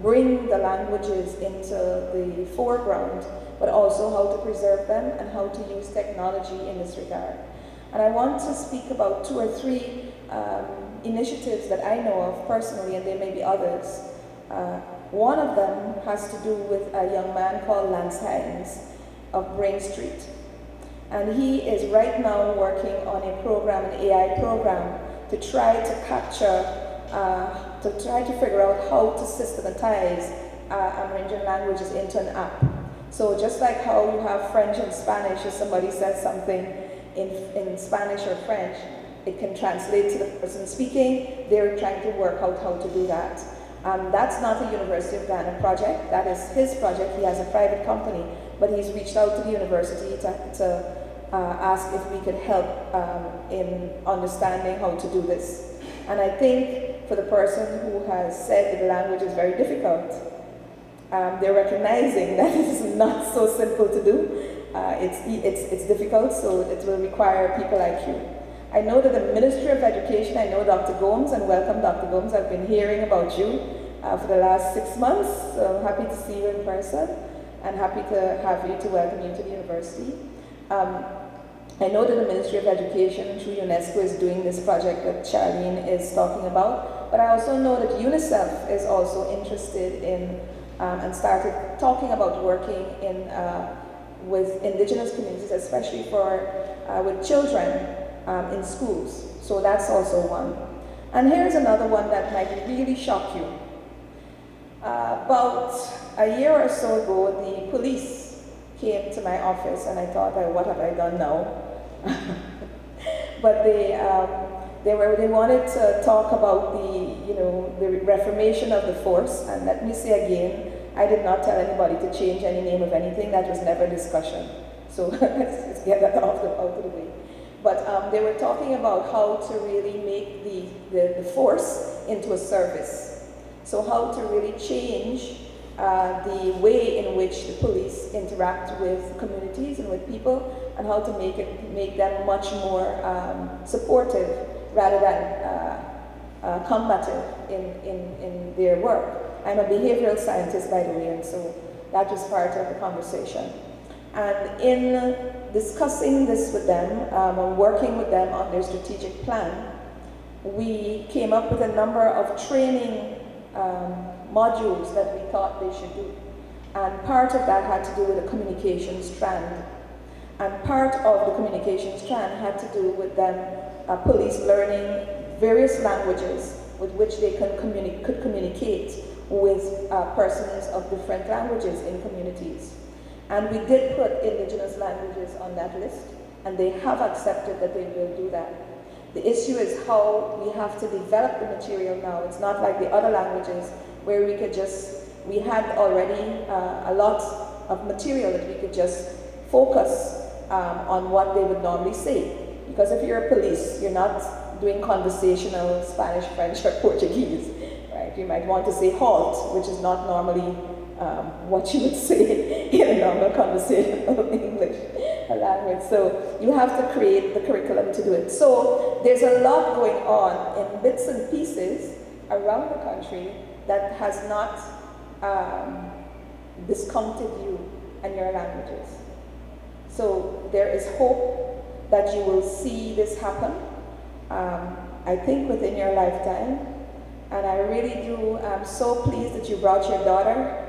bring the languages into the foreground, but also how to preserve them and how to use technology in this regard. And I want to speak about 2 or 3 initiatives that I know of personally, and there may be others. One of them has to do with a young man called Lance Hines of Brain Street. And he is right now working on a program, an AI program, to try to capture, to try to figure out how to systematize Amerindian languages into an app. So just like how you have French and Spanish, if somebody says something in Spanish or French, it can translate to the person speaking. They're trying to work out how to do that. That's not a University of Guyana project. That is his project. He has a private company, but he's reached out to the university to ask if we could help in understanding how to do this. And I think for the person who has said that the language is very difficult, they're recognizing that it is not so simple to do. It's difficult, so it will require people like you. I know that the Ministry of Education, I know Dr. Gomes, and welcome Dr. Gomes. I've been hearing about you for the last 6 months, so I'm happy to see you in person and happy to have you, to welcome you to the university. I know that the Ministry of Education through UNESCO is doing this project that Charlene is talking about, but I also know that UNICEF is also interested in and started talking about working with indigenous communities, especially with children in schools. So that's also one. And here's another one that might really shock you. About a year or so ago, the police came to my office, and I thought, what have I done now? But they wanted to talk about the reformation of the force. And let me say again, I did not tell anybody to change any name of anything. That was never a discussion. So let's get that out of the way. But they were talking about how to really make the force into a service. So how to really change the way in which the police interact with communities and with people, and how to make them much more supportive rather than combative in their work. I'm a behavioral scientist, by the way, and so that was part of the conversation. And in discussing this with them and working with them on their strategic plan, we came up with a number of training modules that we thought they should do. And part of that had to do with the communication strand. And part of the communication strand had to do with them police learning various languages with which they could communicate with persons of different languages in communities. And we did put indigenous languages on that list, and they have accepted that they will do that. The issue is how we have to develop the material now. It's not like the other languages where we could we had already a lot of material that we could just focus on what they would normally say. Because if you're a police, you're not doing conversational Spanish, French, or Portuguese, right? You might want to say halt, which is not normally what you would say in a normal conversational English language. So you have to create the curriculum to do it. So there's a lot going on in bits and pieces around the country that has not discounted you and your languages. So there is hope that you will see this happen, I think within your lifetime. And I really do, I'm so pleased that you brought your daughter,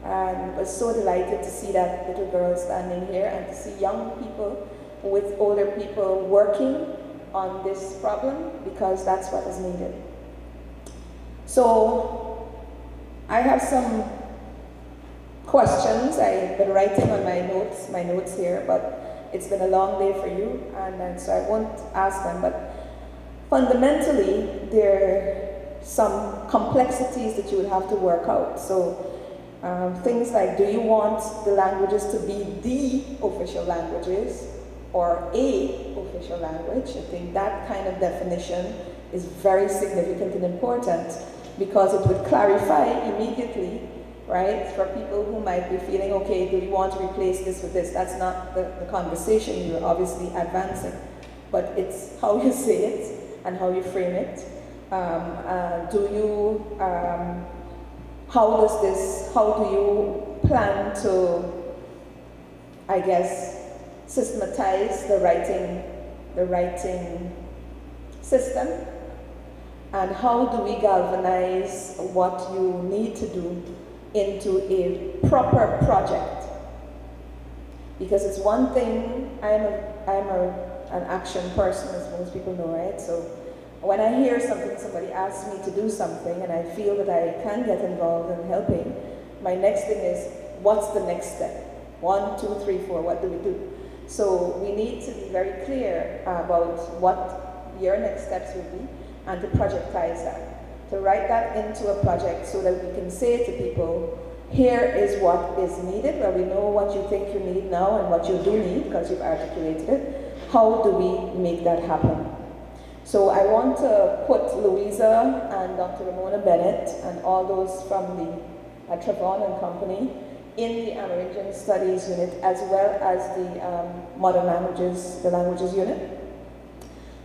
and was so delighted to see that little girl standing here and to see young people with older people working on this problem, because that's what is needed. So I have some questions. I've been writing on my notes here, but it's been a long day for you, and so I won't ask them. But fundamentally, there are some complexities that you would have to work out. So things like, do you want the languages to be the official languages or a official language? I think that kind of definition is very significant and important, because it would clarify immediately, right, for people who might be feeling, okay, do you want to replace this with this? That's not the conversation you're obviously advancing, but it's how you say it and how you frame it. How do you plan to, I guess, systematize the writing system? And how do we galvanize what you need to do into a proper project? Because it's one thing, I'm an action person, as most people know, right? So when I hear somebody asks me to do something and I feel that I can get involved in helping, my next thing is, what's the next step? 1, 2, 3, 4, what do we do? So we need to be very clear about what your next steps will be, and to projectize that, to write that into a project so that we can say to people, here is what is needed, where we know what you think you need now and what you do need because you've articulated it. How do we make that happen? So I want to put Louisa and Dr. Ramona Bennett and all those from the Travon and Company in the Amerindian Studies Unit, as well as the Modern Languages, the Languages Unit,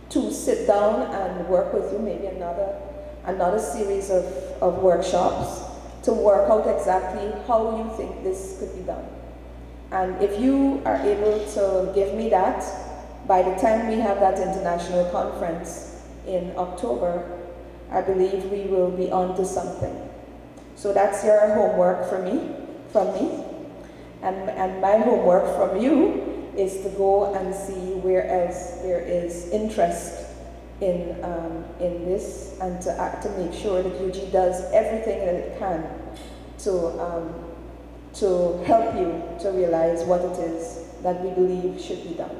to sit down and work with you, maybe another series of workshops to work out exactly how you think this could be done. And if you are able to give me that, by the time we have that international conference in October, I believe we will be on to something. So that's your homework from me. And my homework from you is to go and see where else there is interest in this, and to make sure that UG does everything that it can to help you to realize what it is that we believe should be done.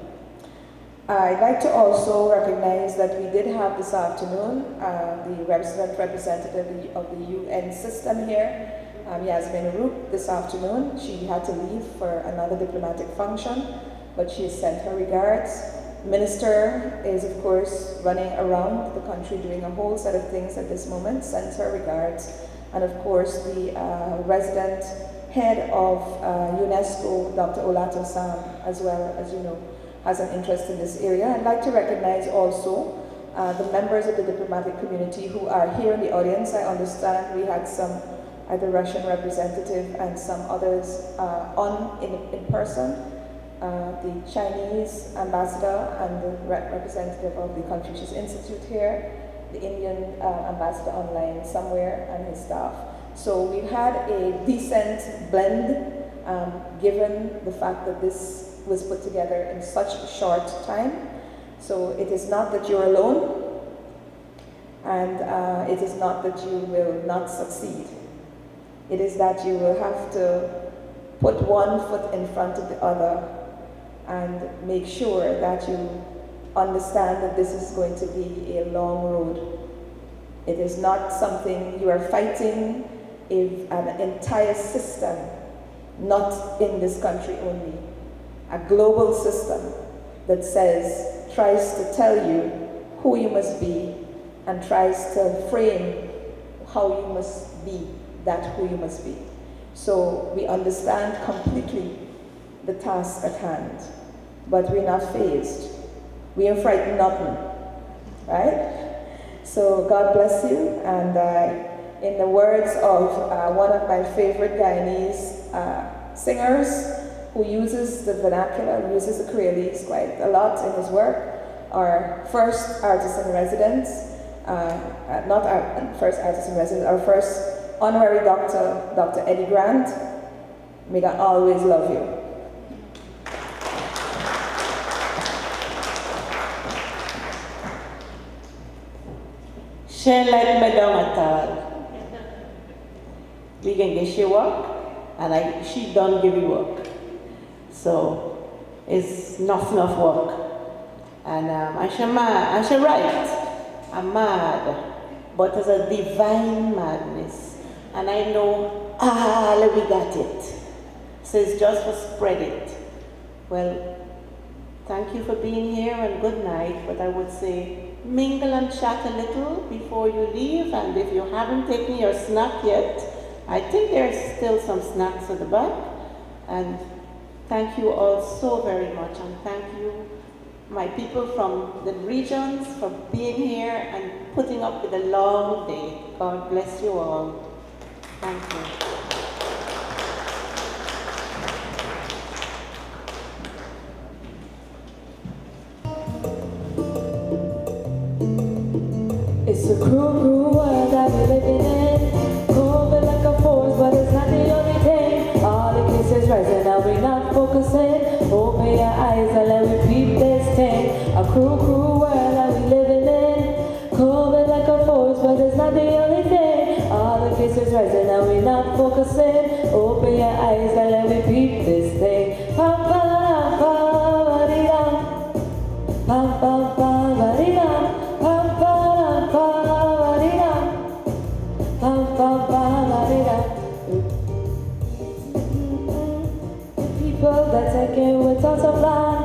I'd like to also recognize that we did have this afternoon the representative of the UN system here, Yasmin Roop, this afternoon. She had to leave for another diplomatic function, but she sent her regards. The minister is, of course, running around the country doing a whole set of things at this moment, sends her regards. And of course, the resident head of UNESCO, Dr. Olato Sam, as well, as you know, has an interest in this area. I'd like to recognize also the members of the diplomatic community who are here in the audience. I understand we had the Russian representative and some others in person. The Chinese ambassador and the representative of the Confucius Institute here, the Indian ambassador online somewhere and his staff. So we've had a decent blend given the fact that this was put together in such a short time. So it is not that you're alone, and it is not that you will not succeed. It is that you will have to put one foot in front of the other and make sure that you understand that this is going to be a long road. It is not something you are fighting an entire system, not in this country only, a global system that tries to tell you who you must be and tries to frame how you must be that who you must be. So we understand completely the task at hand, but we're not fazed. We ain't frightened nothing, right? So God bless you, and in the words of one of my favorite Guyanese singers who uses the vernacular, uses the Creolese quite a lot in his work, our first artist in residence, not our first artist in residence, our first honorary doctor, Dr. Eddie Grant, may God always love you. She let me down at all. We can get she work, and she don't give you work. So it's enough work. And I should write. I'm mad, but it's a divine madness. And I know, we got it. So it's just to spread it. Well, thank you for being here and good night, but I would say mingle and chat a little before you leave, and if you haven't taken your snack yet, I think there's still some snacks at the back. And thank you all so very much, and thank you, my people from the regions, for being here and putting up with a long day. God bless you all. Thank you. It's a cruel world that we're living in. COVID like a force, but it's not the only thing. All the cases rising and we're not focusing. Open your eyes and let me peep this thing. A cruel world that we're living in. COVID like a force, but it's not the only thing. All the cases rising and we're not focusing. Open your eyes and let me peep this thing. Pam pam pam ba-dee-dum. Pam pam pam ba-dee-dum. Pam pam pam ba-dee-dum. Pam pam pam ba-dee-dum. The people that take it without a plan,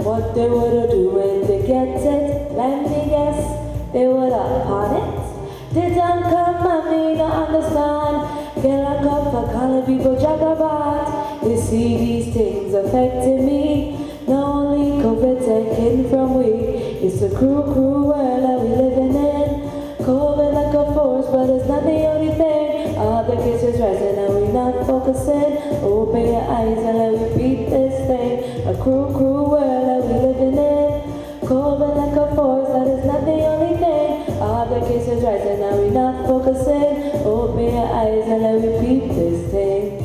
what they would do when they get it, let me guess, they would have on it. They don't come and me to understand. Get a cup for calling people jagabat. They see these things affecting me. Not only COVID taken from we. It's a cruel world that we living in. COVID like a force, but it's not the only thing. All the cases rising and we not focusing. Open your eyes and let me beat this thing. A cruel world that we living in. COVID like a force, that is not the only thing. All the cases rising and we not focusing. Open your eyes and let me beat this thing.